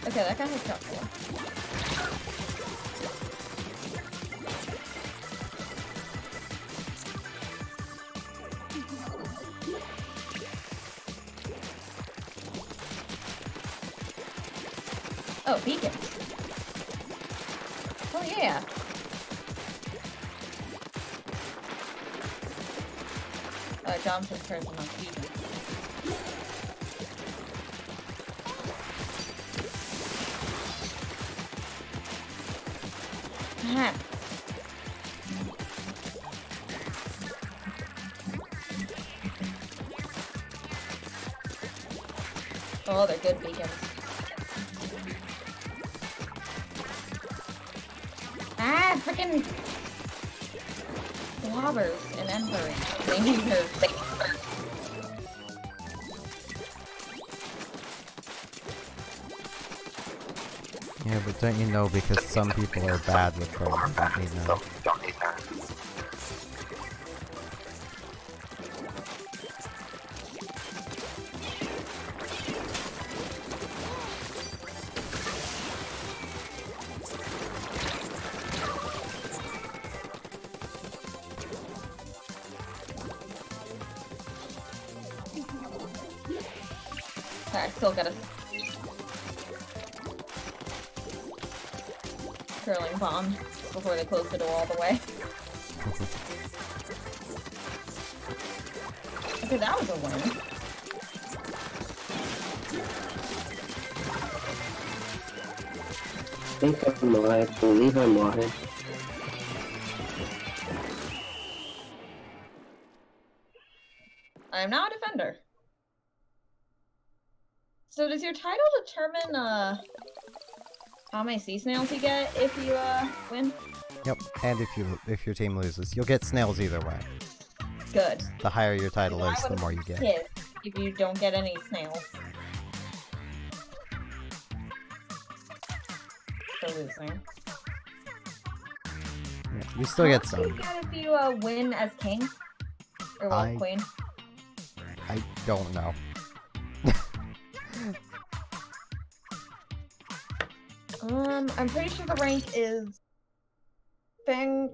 Okay, that guy has shot four. Oh, beacons. Oh yeah. Jonathan's person on beacon. Aha. Oh, they're good beacons. Ah, frickin' blobbers and embers. They need her. Yeah, but don't you know, because some people are bad with them, don't you know? I still got a curling bomb before they close the door all the way. Okay, that was a win. I think I'm alive. I believe I'm alive. I am now a defender. So does your title determine, how many sea snails you get if you, win? Yep, and if your team loses, you'll get snails either way. Good. The higher your title is, the more you get. Pissed if you don't get any snails. For losing. Yeah, you still get some. How much do you get if you, win as king? Or, well, queen? I don't know. I'm pretty sure the rank is Fan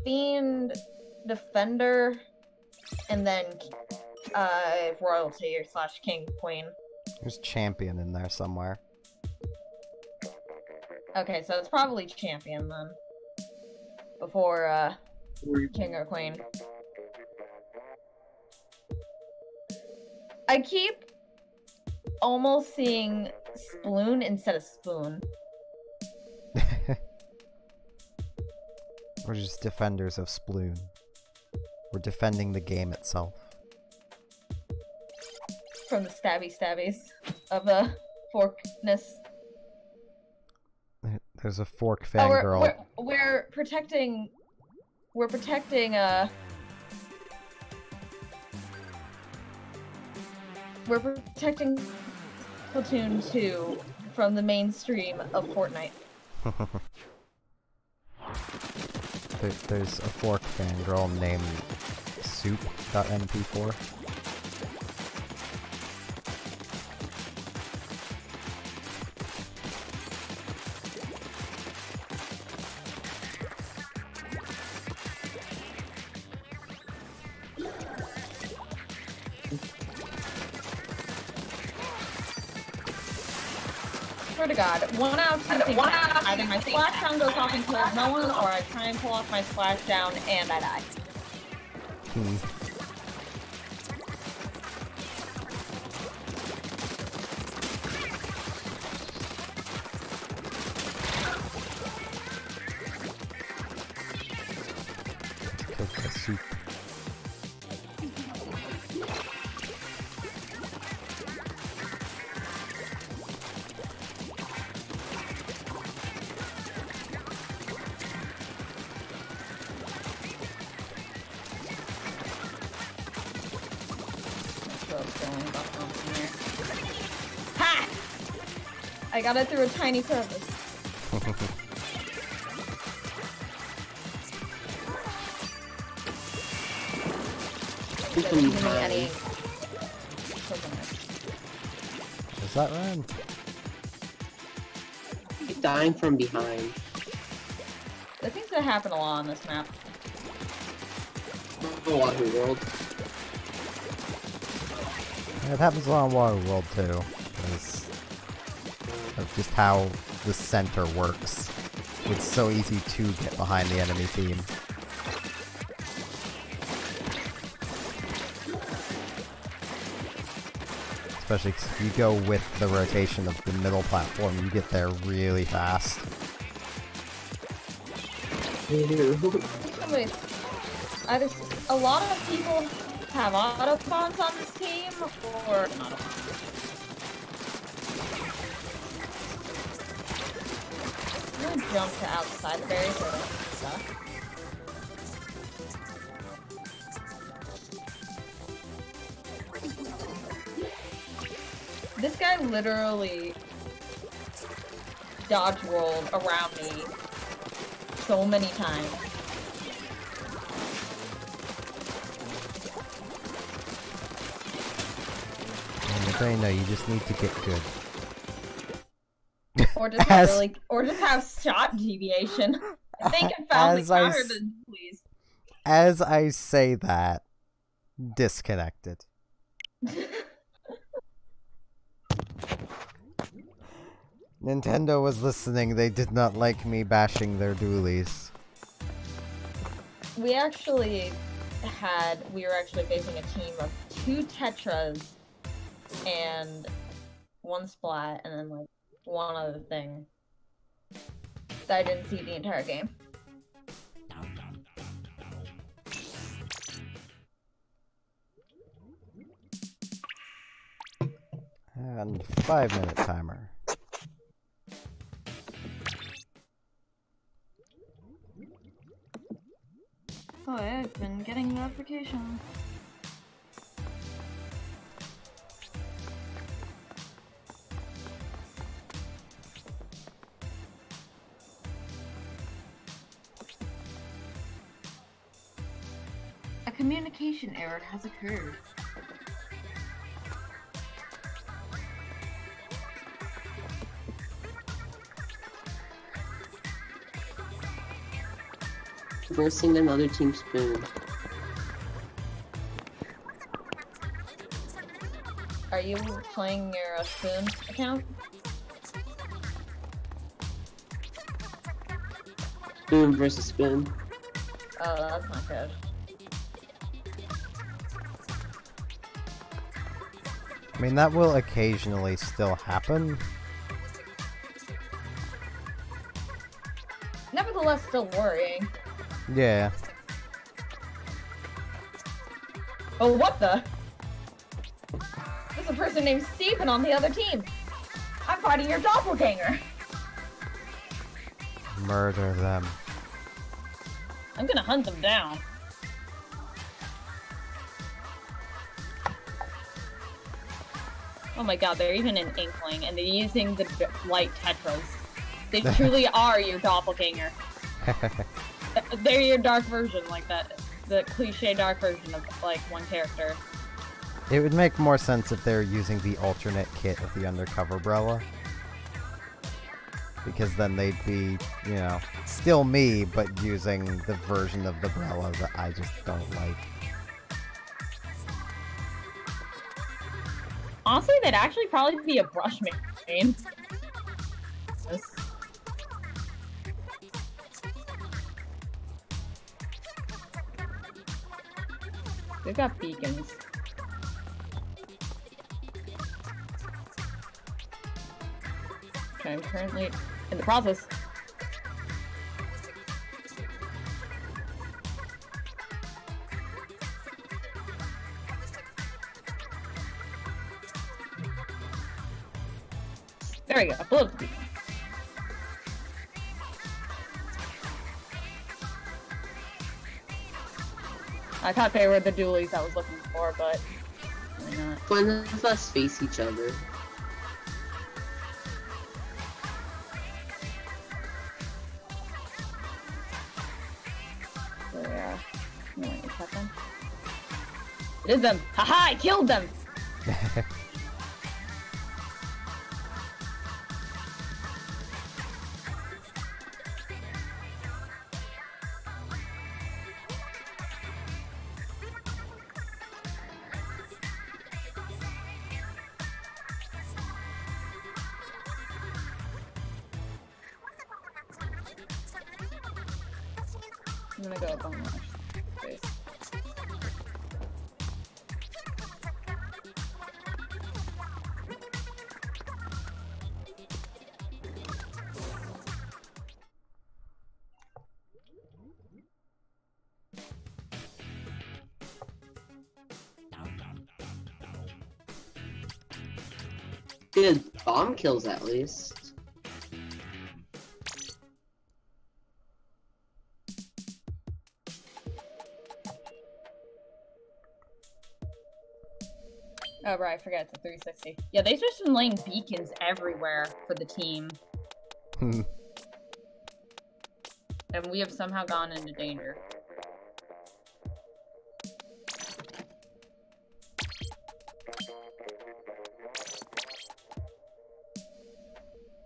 Fiend Defender and then Royalty or slash King Queen. There's champion in there somewhere. Okay, so it's probably champion then. Before King or Queen. I keep almost seeing Sploon instead of Spoon. We're just defenders of Sploon. We're defending the game itself. From the stabbies of the forkness. There's a fork fangirl. We're protecting We're protecting Splatoon 2 from the mainstream of Fortnite. There's a Fork fangirl named Soup.mp4. Swear to God, 1 out of 2 things happen. Either my splashdown goes off and kills no one, or I try and pull off my splashdown and I die. Cook the soup. Ha! I got it through a tiny crevice. Is that right? Dying from behind. That seems to happen a lot on this map. Wahoo World. It happens a lot in Water World too, because of just how the center works. It's so easy to get behind the enemy team. Especially because if you go with the rotation of the middle platform, you get there really fast. Wait, either a lot of people have auto spawns on this team, or not. I'm gonna jump to outside the berries or stuff. This guy literally dodge rolled around me so many times. I know, you just need to get good. Or just have or just have shot deviation. I think I found the counter to please. As I say that, disconnected. Nintendo was listening, they did not like me bashing their dualies. We were actually facing a team of 2 Tetras and 1 Splat, and then like one other thing that I didn't see the entire game. And 5-minute timer. Oh, I've been getting notifications. A communication error has occurred. Versing another Team Spoon. Are you playing your Spoon account? Spoon versus Spoon. Oh, that's not good. I mean, that will occasionally still happen. Nevertheless, still worrying. Yeah. Oh, what the? There's a person named Steven on the other team. I'm fighting your doppelganger. Murder them. I'm gonna hunt them down. Oh my god, they're even an Inkling, and they're using the light Tetras. They truly are your doppelganger. They're your dark version, like that. The cliche dark version of, like, one character. It would make more sense if they're using the alternate kit of the undercover Brella. Because then they'd be, you know, still me, but using the version of the Brella that I just don't like. Honestly, they'd actually probably be a brush main. They've got beacons. Okay, I'm currently in the process. There we go, I blew up the beacon. I thought they were the dualies I was looking for, but really not. One of us face each other. There they are. No, wait, is that them? It is them! Haha, I killed them! I'm gonna go up on that face. Good bomb kills at least. Oh right, I forgot it's a 360. Yeah, they've just been laying beacons everywhere for the team. And we have somehow gone into danger.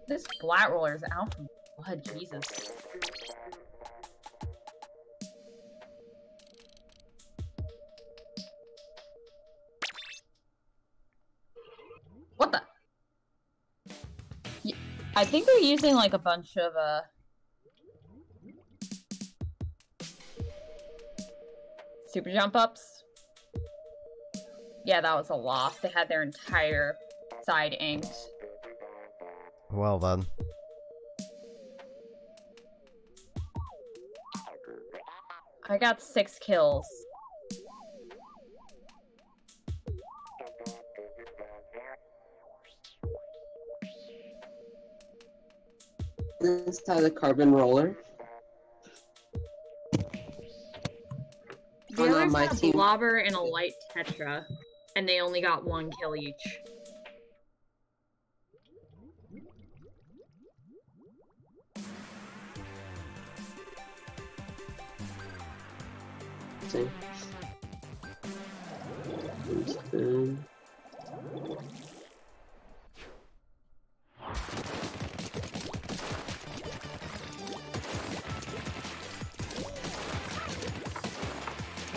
This Splat roller is out from blood, Jesus. What the? Yeah, I think they're using like a bunch of super jump ups. Yeah, that was a loss. They had their entire side inked. Well done. I got 6 kills. Let's try the carbon roller. The others had a blobber and a light tetra, and they only got 1 kill each. See.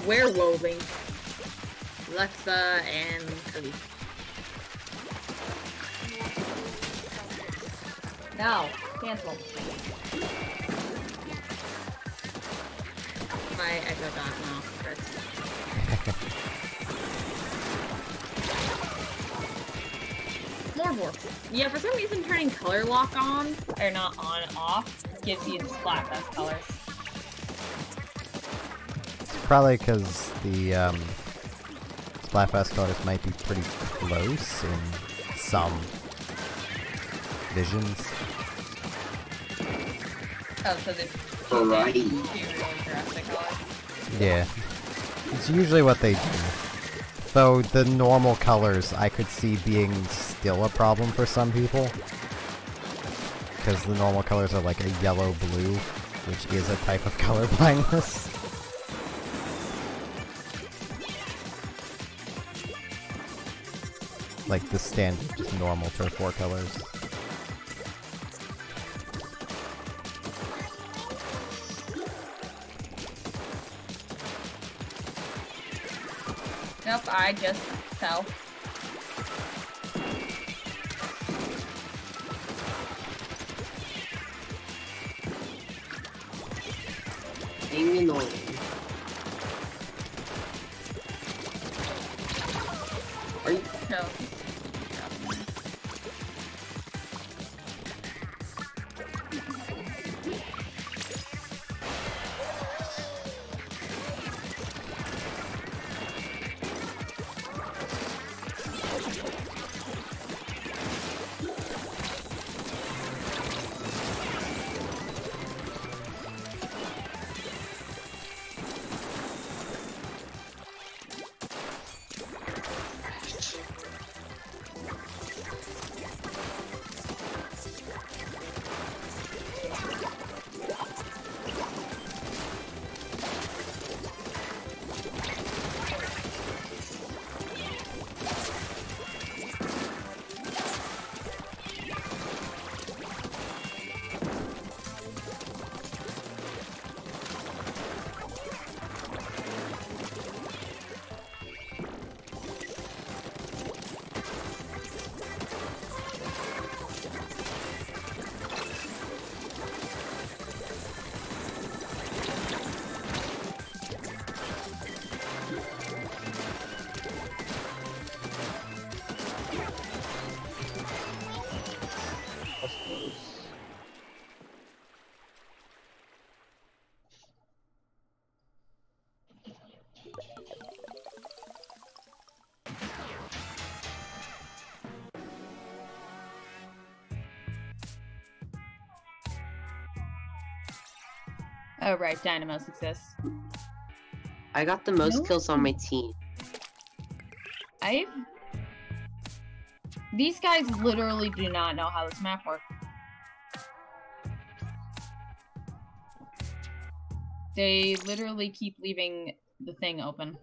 Werewolving. Lexa and Cody. No, cancel. My echo got off first. More dwarfs. Yeah, for some reason turning color lock on, or not on, off, gives you the Splatfest colors. Probably because the Splatfest colors might be pretty close in some visions. Oh, so the Right. two really drastic colors. Yeah. It's usually what they do. Though the normal colors I could see being still a problem for some people. Because the normal colors are like a yellow-blue, which is a type of color blindness. Like the standard, just normal Turf War colors. Nope, I just fell. Being annoying. Are you? No. Oh right, Dynamos exists. I got the most kills on my team. These guys literally do not know how this map works. They literally keep leaving the thing open.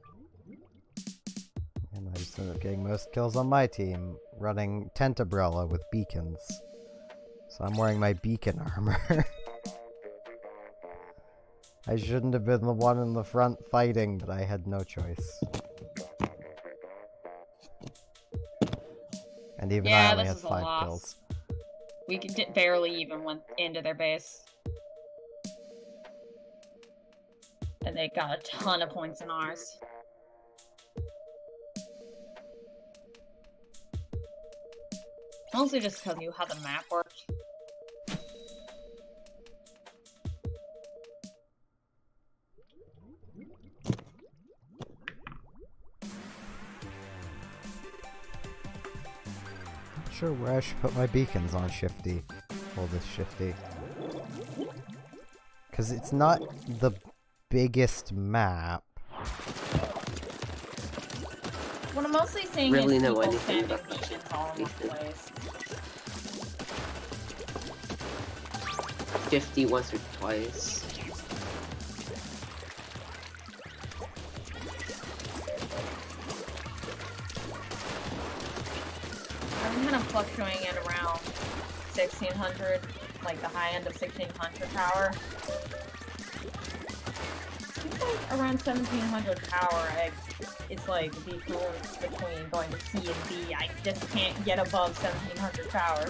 And I just ended up getting most kills on my team, running Tent Umbrella with beacons. So I'm wearing my beacon armor. I shouldn't have been the one in the front fighting, but I had no choice. And even I only had 5 kills. We barely even went into their base. And they got a ton of points in ours. Mostly just because you knew how the map worked. Not sure where I should put my beacons on Shifty. Hold this Shifty. Because it's not the biggest map. What I'm mostly seeing Really is know people anything standing about beacons all over the place. 50 once or twice. I've been kind of fluctuating it around 1600, like the high end of 1600 power. Like around 1700 power, it's like the influence between going to C and B. I just can't get above 1700 power.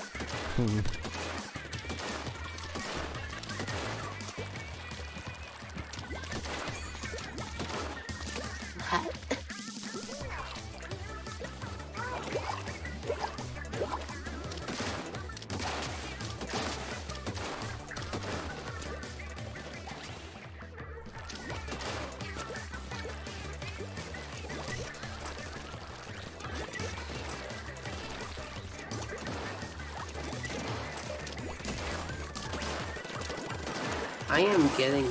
I am getting...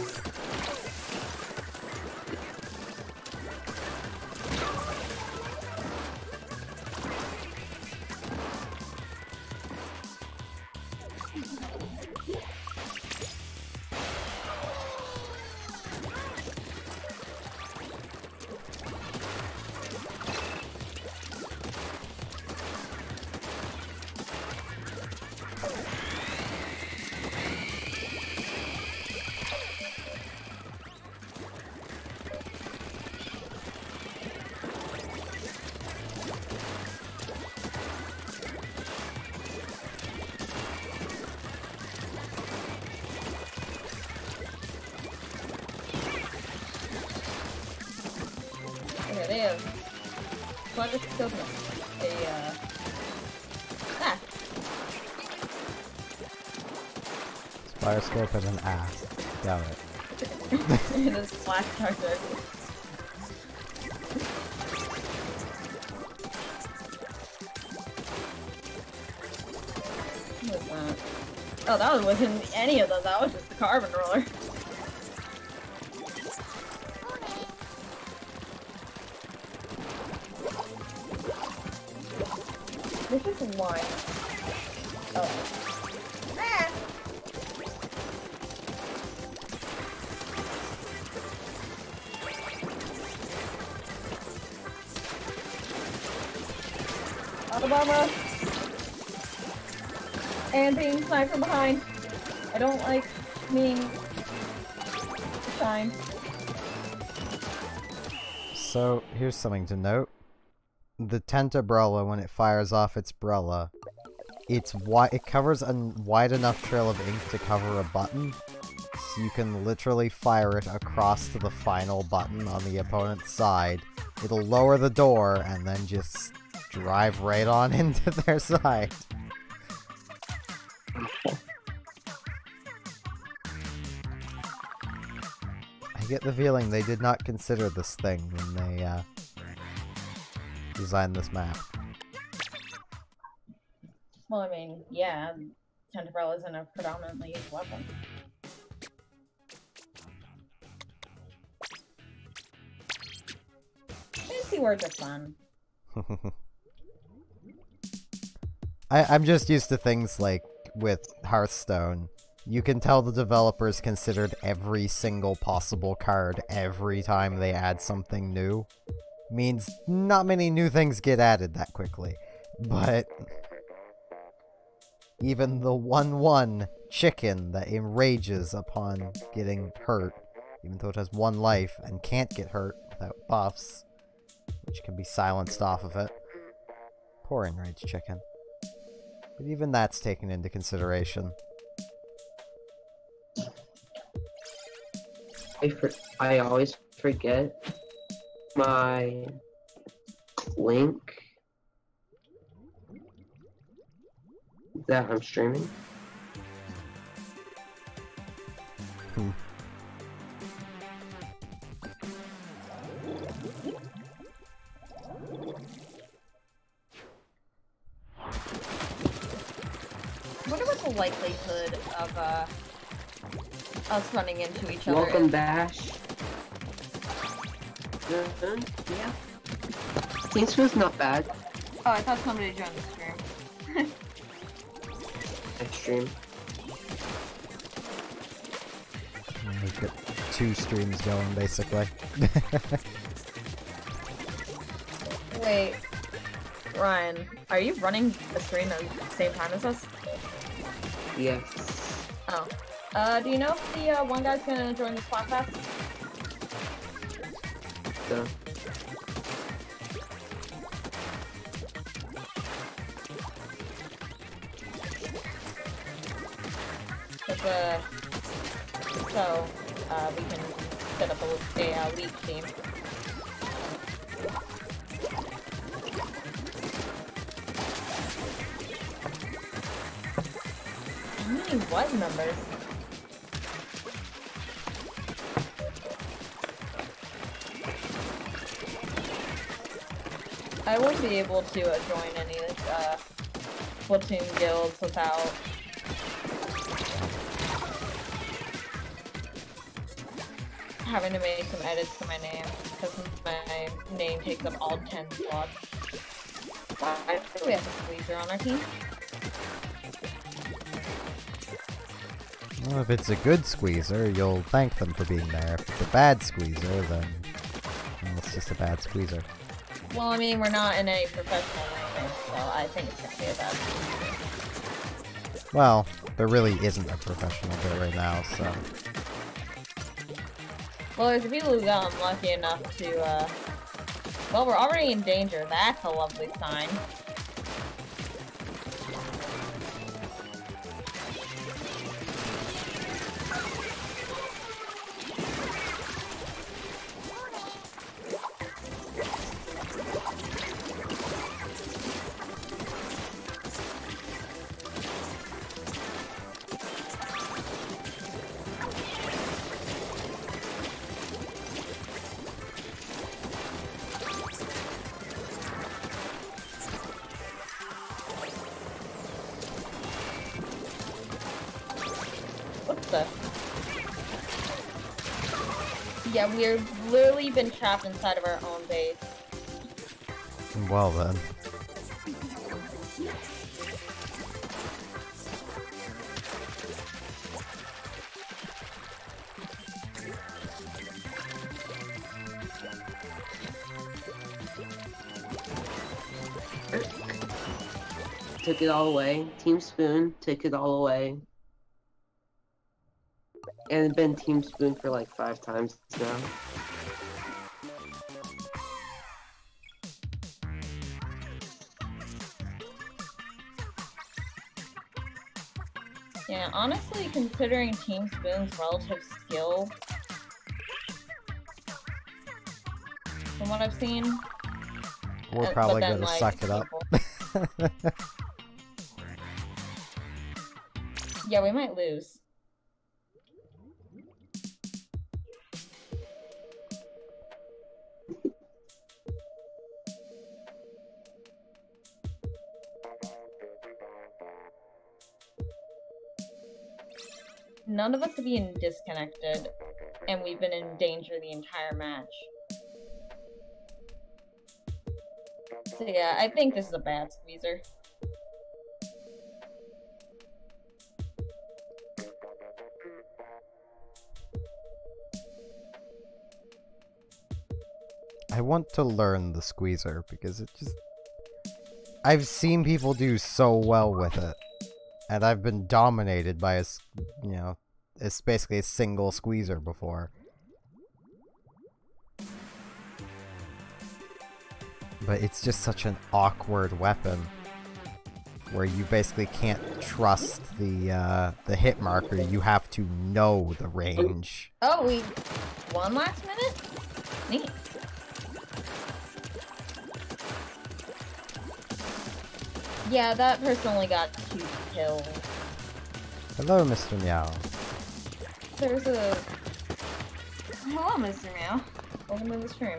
Okay, they have Splat scope Fire scope has an ass. Got it. it is Splat charger. What was that? Oh, that wasn't any of them. That was just the carbon roller. This is one. Oh. Ah! Alabama. And being sniped from behind. I don't like being shined. So, here's something to note. The tent umbrella, when it fires off its umbrella, it covers a wide enough trail of ink to cover a button, so you can literally fire it across to the final button on the opponent's side. It'll lower the door, and then just drive right on into their side. I get the feeling they did not consider this thing when they, designed this map. Well, I mean, yeah, tent umbrella isn't a predominantly used weapon. Fancy words are fun. I'm just used to things like with Hearthstone. You can tell the developers considered every single possible card every time they add something new. Means not many new things get added that quickly. But even the 1/1 chicken that enrages upon getting hurt, even though it has 1 life and can't get hurt without buffs, which can be silenced off of it. Poor enraged chicken. But even that's taken into consideration. I always forget my link that I'm streaming. I wonder what the likelihood of us running into each other Welcome, is. Bash. Yeah. TeamSpeak's not bad. Oh, I thought somebody joined the stream. I stream. We've got 2 streams going, basically. Wait, Ryan, are you running the stream at the same time as us? Yes. Oh. Do you know if the one guy's gonna join the Splat Fest? So. So, we can set up a league team. How many what numbers? I wouldn't be able to join any Splatoon guilds without having to make some edits to my name, because my name takes up all 10 slots. I think we have a squeezer on our team. Well, if it's a good squeezer, you'll thank them for being there. If it's a bad squeezer, then well, it's just a bad squeezer. Well, I mean, we're not in a professional ranking, so I think it's gonna be a bad squeezer. Well, there really isn't a professional bit right now, so... Well, there's people who got unlucky enough to, well, we're already in danger. That's a lovely sign. Yeah, we've literally been trapped inside of our own base. Well then. Took it all away. Team Spoon took it all away. And been Team Spoon for like 5 times now. Yeah, honestly, considering Team Spoon's relative skill, from what I've seen, we're probably then, gonna like, suck it up. Yeah, we might lose. None of us have been disconnected, and we've been in danger the entire match. So yeah, I think this is a bad squeezer. I want to learn the squeezer because it just... I've seen people do so well with it. And I've been dominated by you know, it's basically a single squeezer before. But it's just such an awkward weapon. Where you basically can't trust the hit marker, you have to know the range. Oh, we won last minute? Neat. Yeah, that person only got 2 kills. Hello, Mr. Meow. There's a... Hello, Mr. Meow. Welcome to the stream.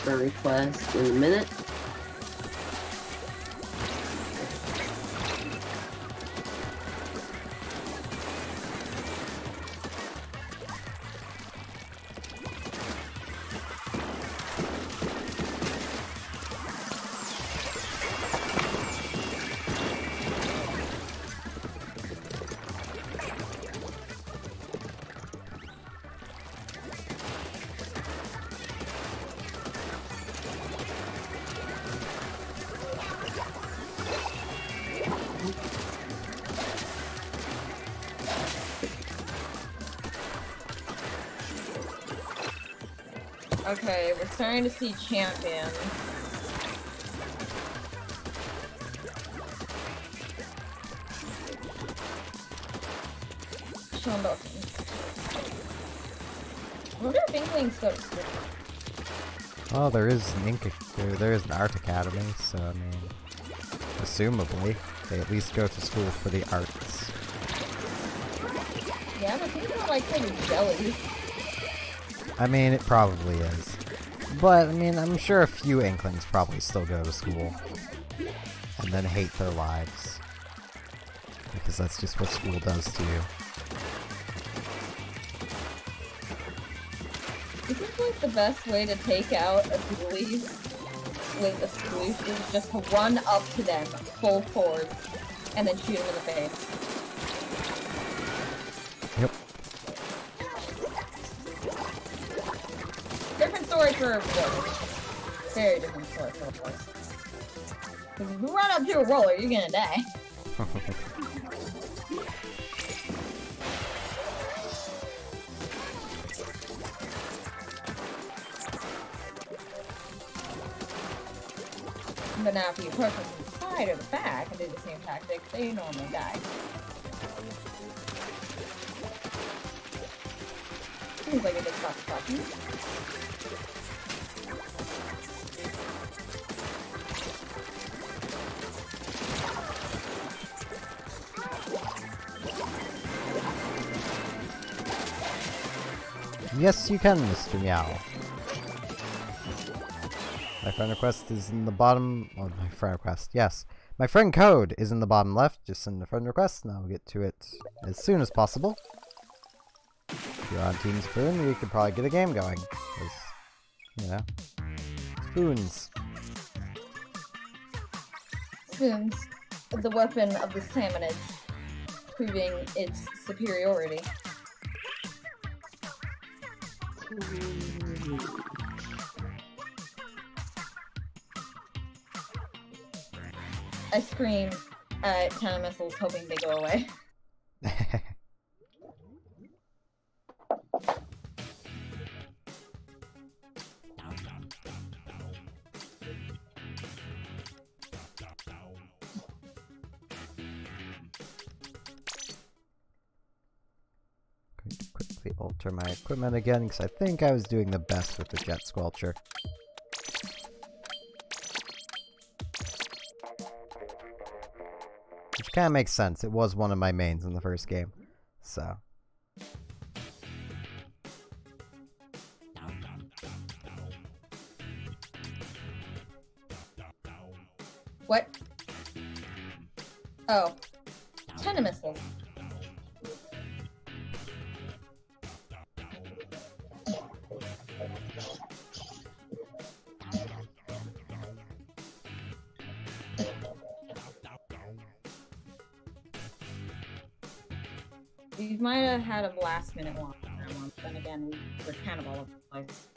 For request in a minute. Okay, we're starting to see champion. Sean Dawson. I wonder if Inklings go to school. Well, there is an there is an art academy, so I mean, assumably, they at least go to school for the arts. Yeah, but people don't like playing jellies. I mean, it probably is. But, I mean, I'm sure a few Inklings probably still go to school. And then hate their lives. Because that's just what school does to you. Is this like the best way to take out a dualies with a sploosh is just to run up to them full force and then shoot them in the face. Yep. Different story for rollers. Very different story for rollers. If you run up to a roller, you're gonna die. But now if you approach them from the side or the back and do the same tactic, they normally die. Seems like a big satisfaction. Yes, you can, Mr. Meow. My friend request is in the bottom. Oh, my friend request. Yes. My friend code is in the bottom left. Just send a friend request and I'll get to it as soon as possible. If you're on Team Spoon, we could probably get a game going. Because, you know, spoons. Spoons, the weapon of the salmonids, proving its superiority. I scream at 10 missiles hoping they go away. Going to quickly alter my equipment again because I think I was doing the best with the Jet Squelcher. Which kind of makes sense. It was one of my mains in the first game, so. What? Oh. 10 missiles. These might have had a last minute one, then again, we're kind of all over the place.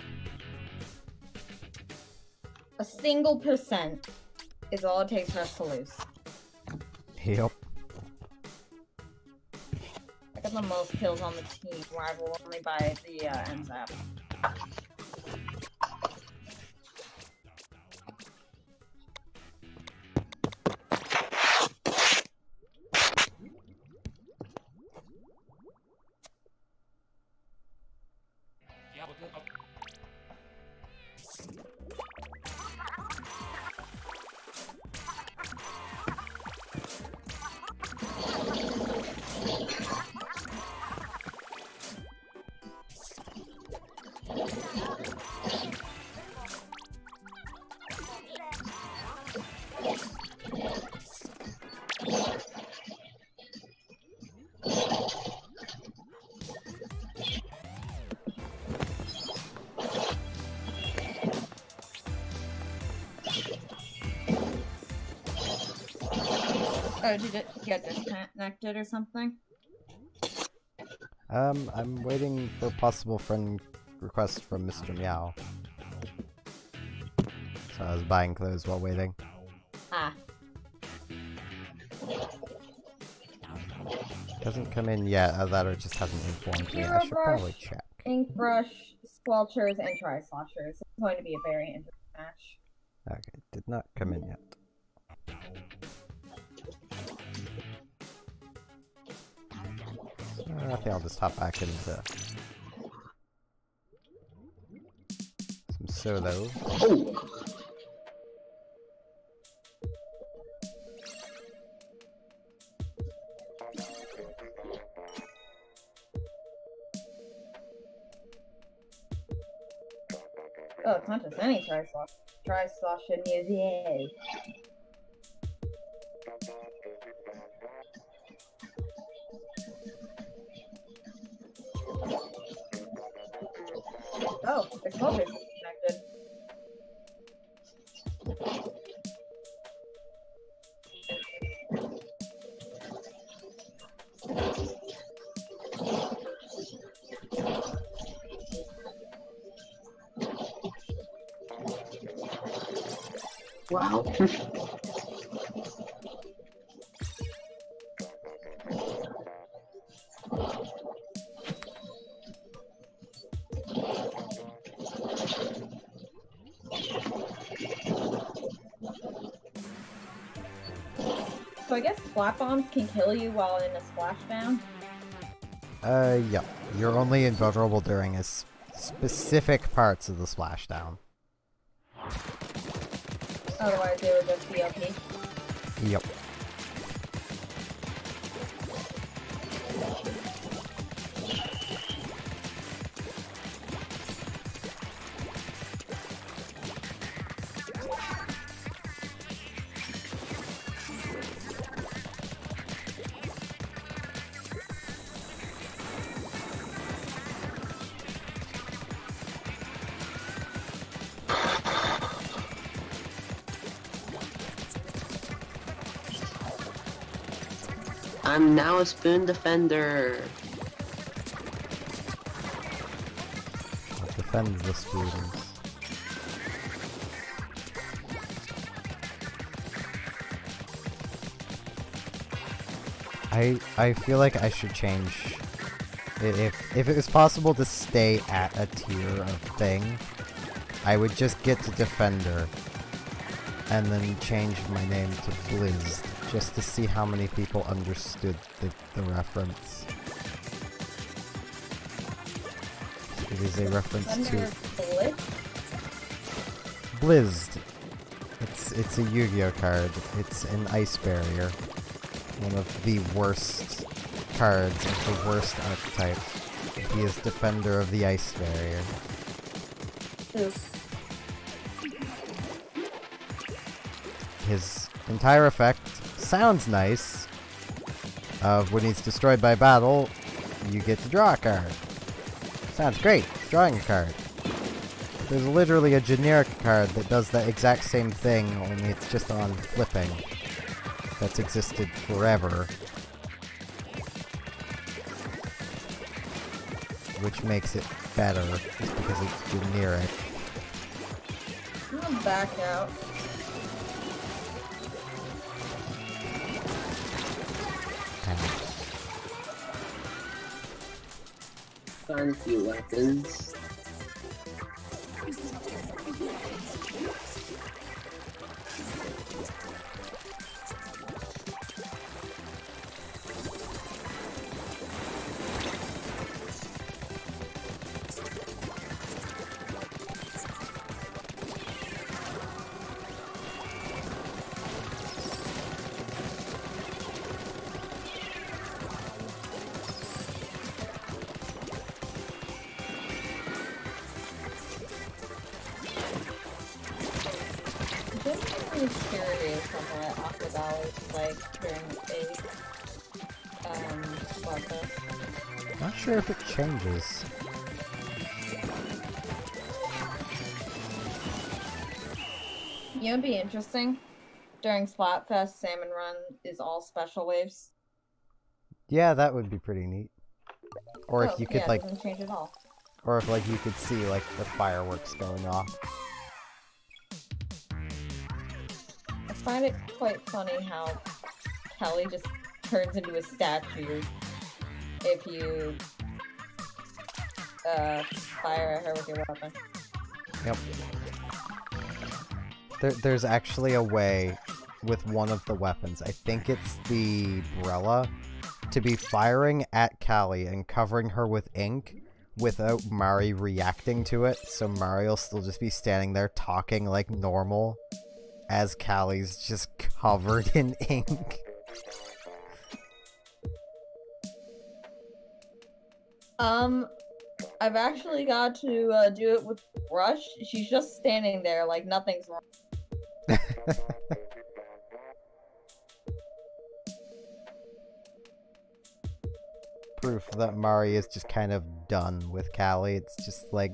A single % is all it takes for us to lose. Yep. I got the most kills on the team, rival only by the NZAP. Oh, did it get disconnected or something? I'm waiting for possible friend request from Mr. Meow. So I was buying clothes while waiting. Ah. Hasn't come in yet, that or just hasn't informed me. I should probably check. Ink brush, squelchers, and tri-sloshers. It's going to be a very interesting match. Okay, did not come in yet. I think I'll just hop back into some solo. Oh! Oh, it's not just any tri-slosh. Tri-slosher music. Oh, the smoke is connected. Wow. So I guess splat bombs can kill you while in a splashdown. Yeah. You're only invulnerable during specific parts of the splashdown. Otherwise, they would just be OP. Yep. I'm now a spoon defender. Defend the spoons. I feel like I should change. If it was possible to stay at a tier of thing, I would just get to Defender and then change my name to Blizz, just to see how many people understood the reference. It is a reference to Blizzed. It's a Yu-Gi-Oh card. It's an ice barrier. One of the worst cards of the worst archetype. He is Defender of the Ice Barrier. Oof. His entire effect sounds nice. When he's destroyed by battle, you get to draw a card. Sounds great, drawing a card. There's literally a generic card that does that exact same thing, only it's just on flipping. That's existed forever. Which makes it better, just because it's generic. I'm gonna back out. Found a few weapons. I'm curious on what Aqua Valley is like during a Splatfest. Not sure if it changes. You know, it'd be interesting. During Splatfest, Salmon Run is all special waves. Yeah, that would be pretty neat. Or if you could it doesn't change at all. or if like you could see like the fireworks going off. I find it quite funny how Kelly just turns into a statue if you fire at her with your weapon. Yep. There's actually a way with one of the weapons, I think it's the Brella, to be firing at Callie and covering her with ink without Mari reacting to it, so Mari will still just be standing there talking like normal as Callie's just covered in ink. I've actually got to do it with Rush. She's just standing there like nothing's wrong. Proof that Mari is just kind of done with Callie. It's just like,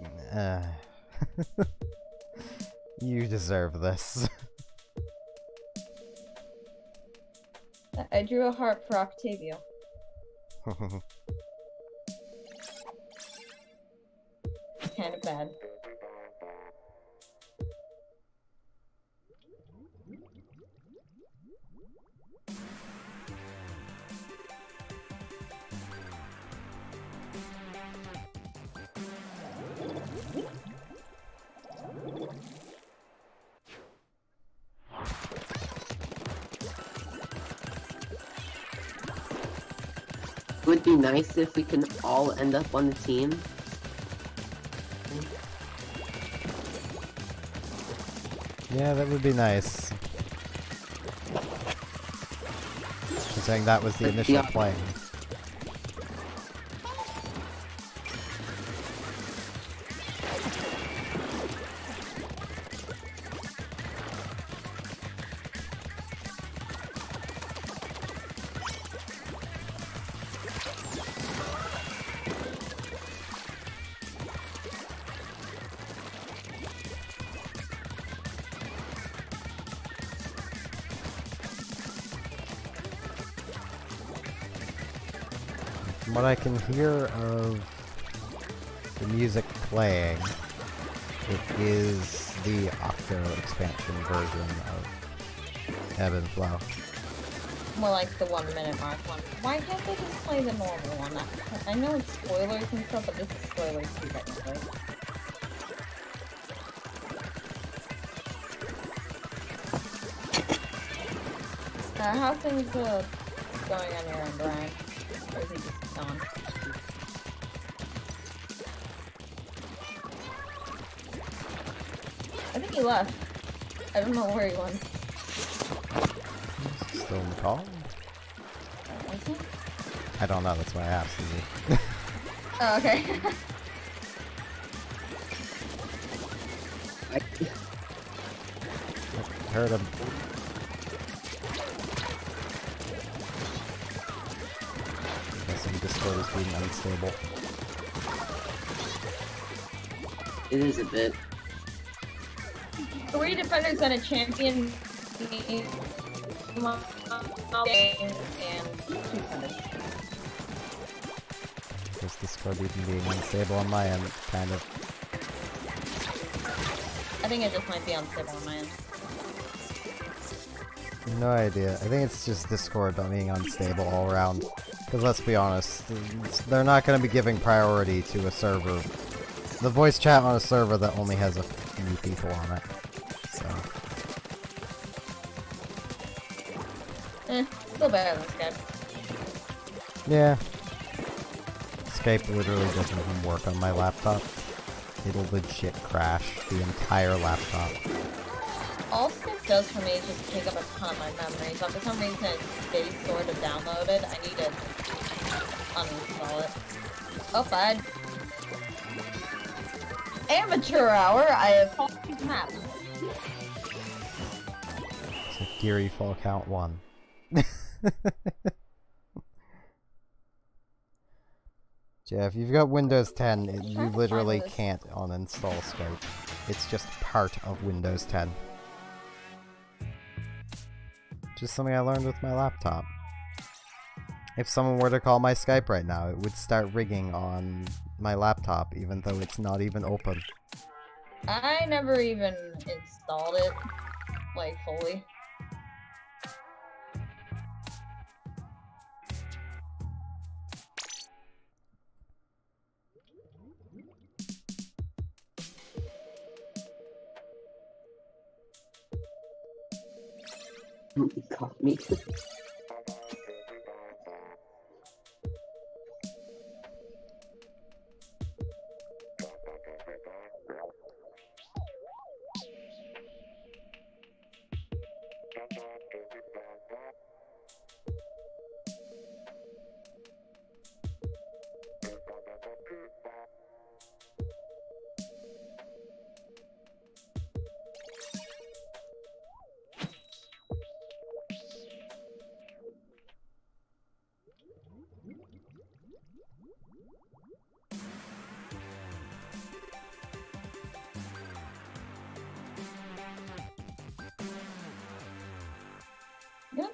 you deserve this. I drew a heart for Octavio. Kind of bad. It would be nice if we can all end up on the team. Yeah, that would be nice. Considering that was the initial plan. From what I can hear of the music playing, it is the Octo expansion version of Ebb and Flow. More like the 1 minute mark one. Why can't they just play the normal one? I know it's spoilers and stuff, but this is spoilers too, technically. How's things going on your end, Brian? Or is he just gone? I think he left. I don't know where he went. Still in the call? Was he? I don't know, that's why I asked you. Oh, okay. I heard him. Guessing Discord is being unstable. It is a bit. 3 defenders and a champion and 2 defenders. Is Discord even being unstable on my end? Kind of. I think it just might be unstable on my end. No idea. I think it's just Discord being unstable all around. Because let's be honest, they're not going to be giving priority to a server. The voice chat on a server that only has a few people on it. So. Still better than Skype. Yeah. Skype literally doesn't even work on my laptop. It'll legit crash the entire laptop. All Skype does for me is just take up a ton of my memory, but for some reason it's getting sort of downloaded. I need to uninstall it. Oh, bud. Amateur hour! I have fallen map. So Geary full count 1. Jeff, you've got Windows 10, you literally can't uninstall Skype. It's just part of Windows 10. Just something I learned with my laptop. If someone were to call my Skype right now, it would start ringing on my laptop, even though it's not even open. I never even installed it, like, fully. He caught me.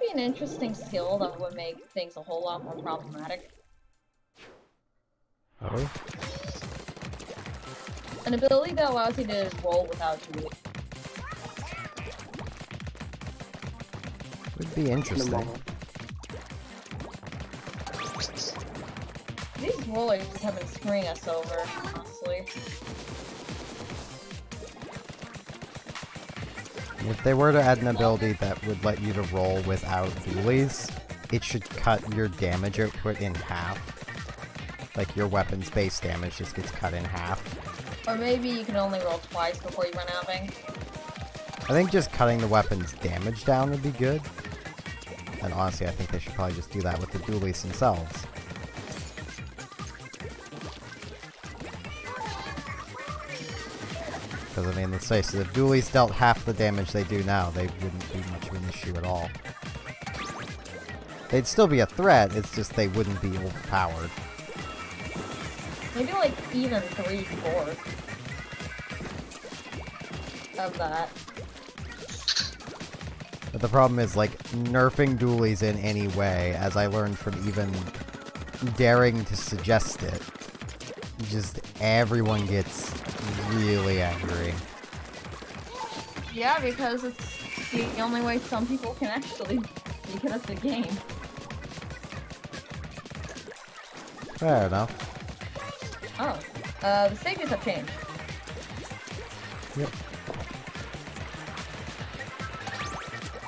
be an interesting skill that would make things a whole lot more problematic. Oh? An ability that allows you to roll without dueling. Would be interesting. These rollers have been screwing us over, honestly. If they were to add an ability that would let you to roll without dualies, it should cut your damage output in half. Like, your weapon's base damage just gets cut in half. Or maybe you can only roll twice before you run out of ink. I think just cutting the weapon's damage down would be good. And honestly, I think they should probably just do that with the dualies themselves. Because, I mean, let's face it, if dualies dealt half the damage they do now, they wouldn't be much of an issue at all. They'd still be a threat, it's just they wouldn't be overpowered. Maybe like even 3/4 of that. But the problem is, like, nerfing dualies in any way, as I learned from even daring to suggest it, just everyone gets really angry. Yeah, because it's the only way some people can actually be good at the game. Fair enough. Oh, the stages have changed. Yep.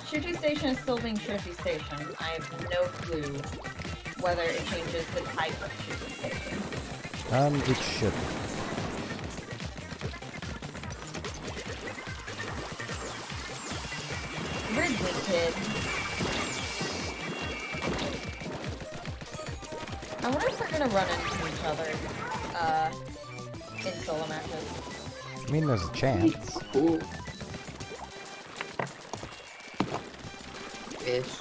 Shifty Station is still being Shifty Station. I have no clue whether it changes the type of Shifty Station. It should. Ridley Kid. I wonder if we're gonna run into each other, in solo matches. I mean, there's a chance. Cool. Ish.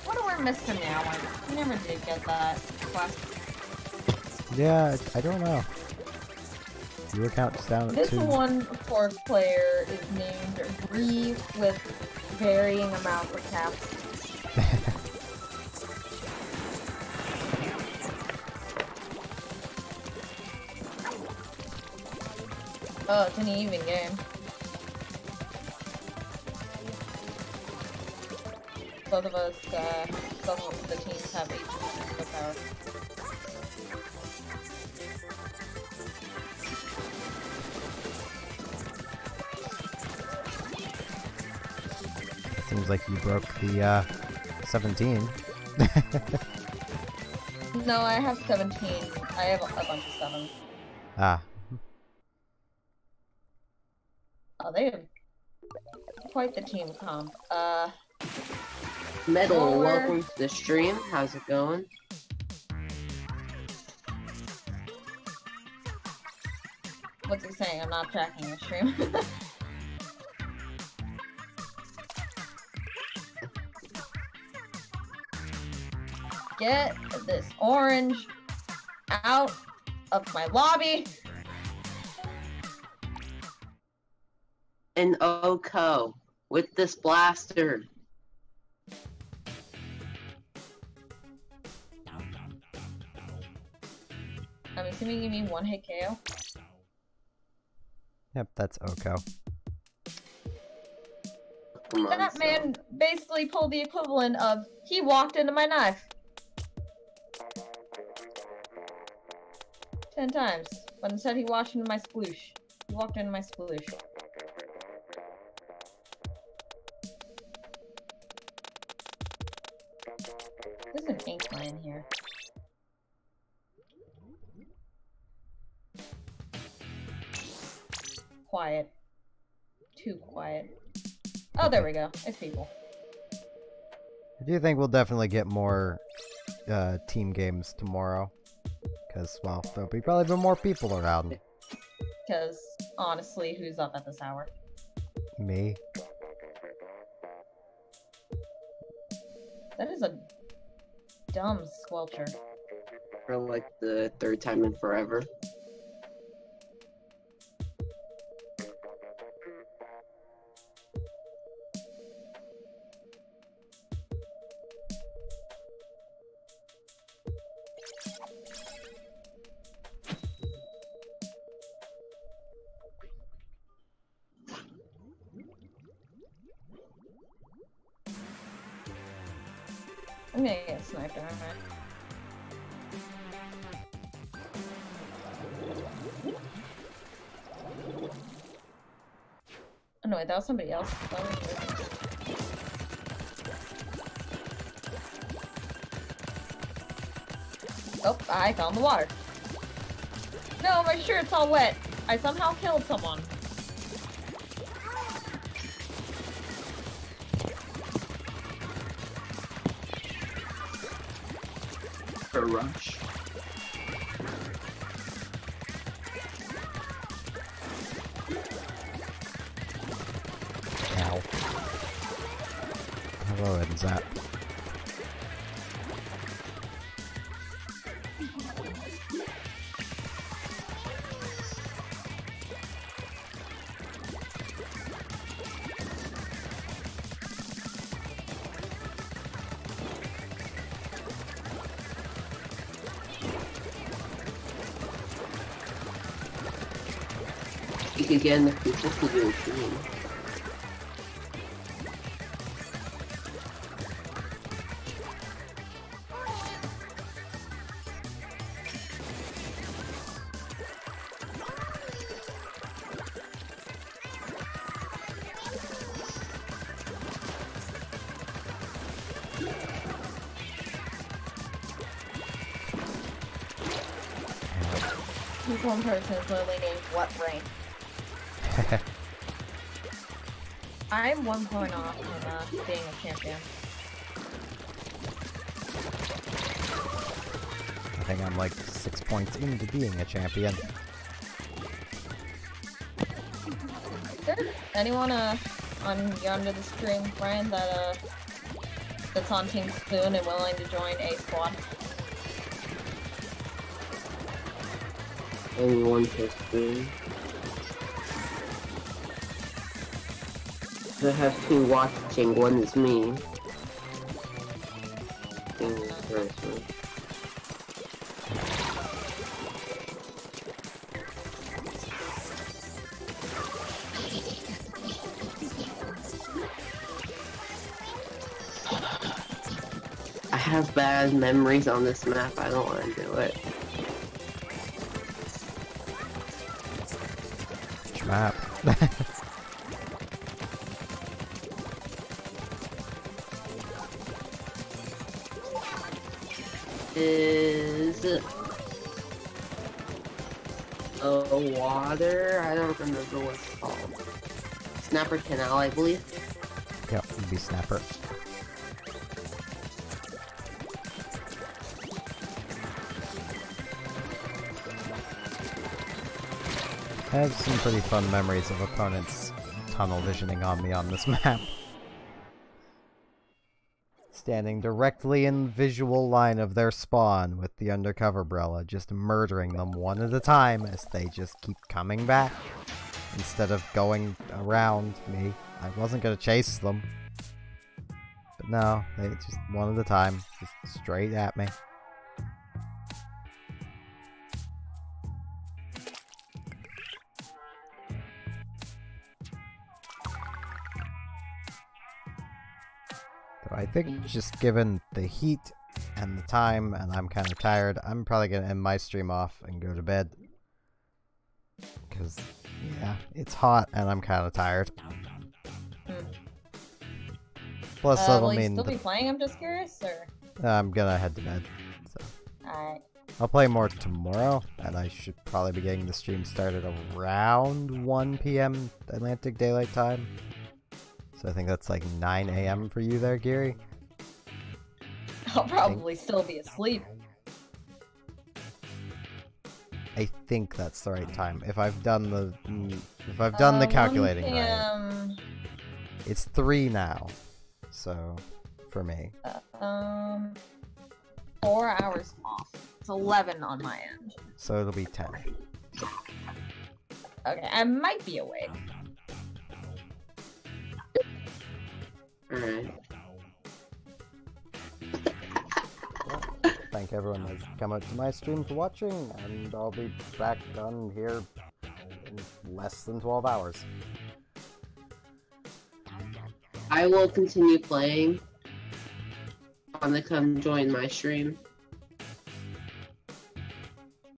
What are we missing now? We never did get that quest. Yeah, I don't know. Your account's down at This 2. one fourth player is named Bree with varying amounts of caps. Oh, it's an even game. Both of us, both of the teams have 18 power. Seems like you broke the, 17. No, I have 17. I have a bunch of 7s. Ah. Oh, they have quite the team comp. Metal, Or- welcome to the stream. How's it going? What's he saying? I'm not tracking the stream. Get this orange out of my lobby. And Oko with this blaster. I'm assuming you mean one hit KO. Yep, that's Oko. Come on, That man basically pulled the equivalent of he walked into my knife 10 times, but instead he walked into my sploosh. He walked into my sploosh. There's an ink line here. Quiet. Too quiet. Oh, there we go. It's people. I do think we'll definitely get more, team games tomorrow. Because, well, there'll be probably more people around. Because, honestly, who's up at this hour? Me. That is a dumb squelcher. For like the 3rd time in forever. I'm gonna get sniped, aren't I? Oh no, wait, that was somebody else. Oh, I found the water. No, my shirt's all wet. I somehow killed someone. A rush. Ow. Hello, and Zap. You could get in the people to do a dream. This one person is literally named What Brain. I'm 1 point off from being a champion. I think I'm like 6 points into being a champion. Is there anyone on yonder the stream, Brian, that that's on Team Spoon and willing to join a squad? Only one per spoon. I have 2 watching, one is me. I have bad memories on this map, I don't want to do it. Which map? Is water? I don't remember what it's called. Snapper Canal, I believe. Yep, it'd be Snapper. I have some pretty fun memories of opponents tunnel visioning on me on this map. Standing directly in visual line of their spawn with the undercover Brella, just murdering them one at a time as they just keep coming back. Instead of going around me. I wasn't gonna chase them. But no, they just one at a time, just straight at me. I think just given the heat and the time, and I'm kind of tired, I'm probably going to end my stream off and go to bed. Because, yeah, it's hot and I'm kind of tired. Plus, that'll will you mean... still be playing, I'm just curious, or? I'm going to head to bed. So. Alright. I'll play more tomorrow, and I should probably be getting the stream started around 1 PM Atlantic Daylight Time. So I think that's like 9 AM for you there, Geary. I'll probably still be asleep. I think that's the right time. If I've done the the calculating 1 PM... right. It's 3 now. So for me. 4 hours off. It's 11 on my end. So it'll be 10. Okay, I might be awake. Alright. Thank everyone that's come out to my stream for watching, and I'll be back on here in less than 12 hours. I will continue playing want to come join my stream.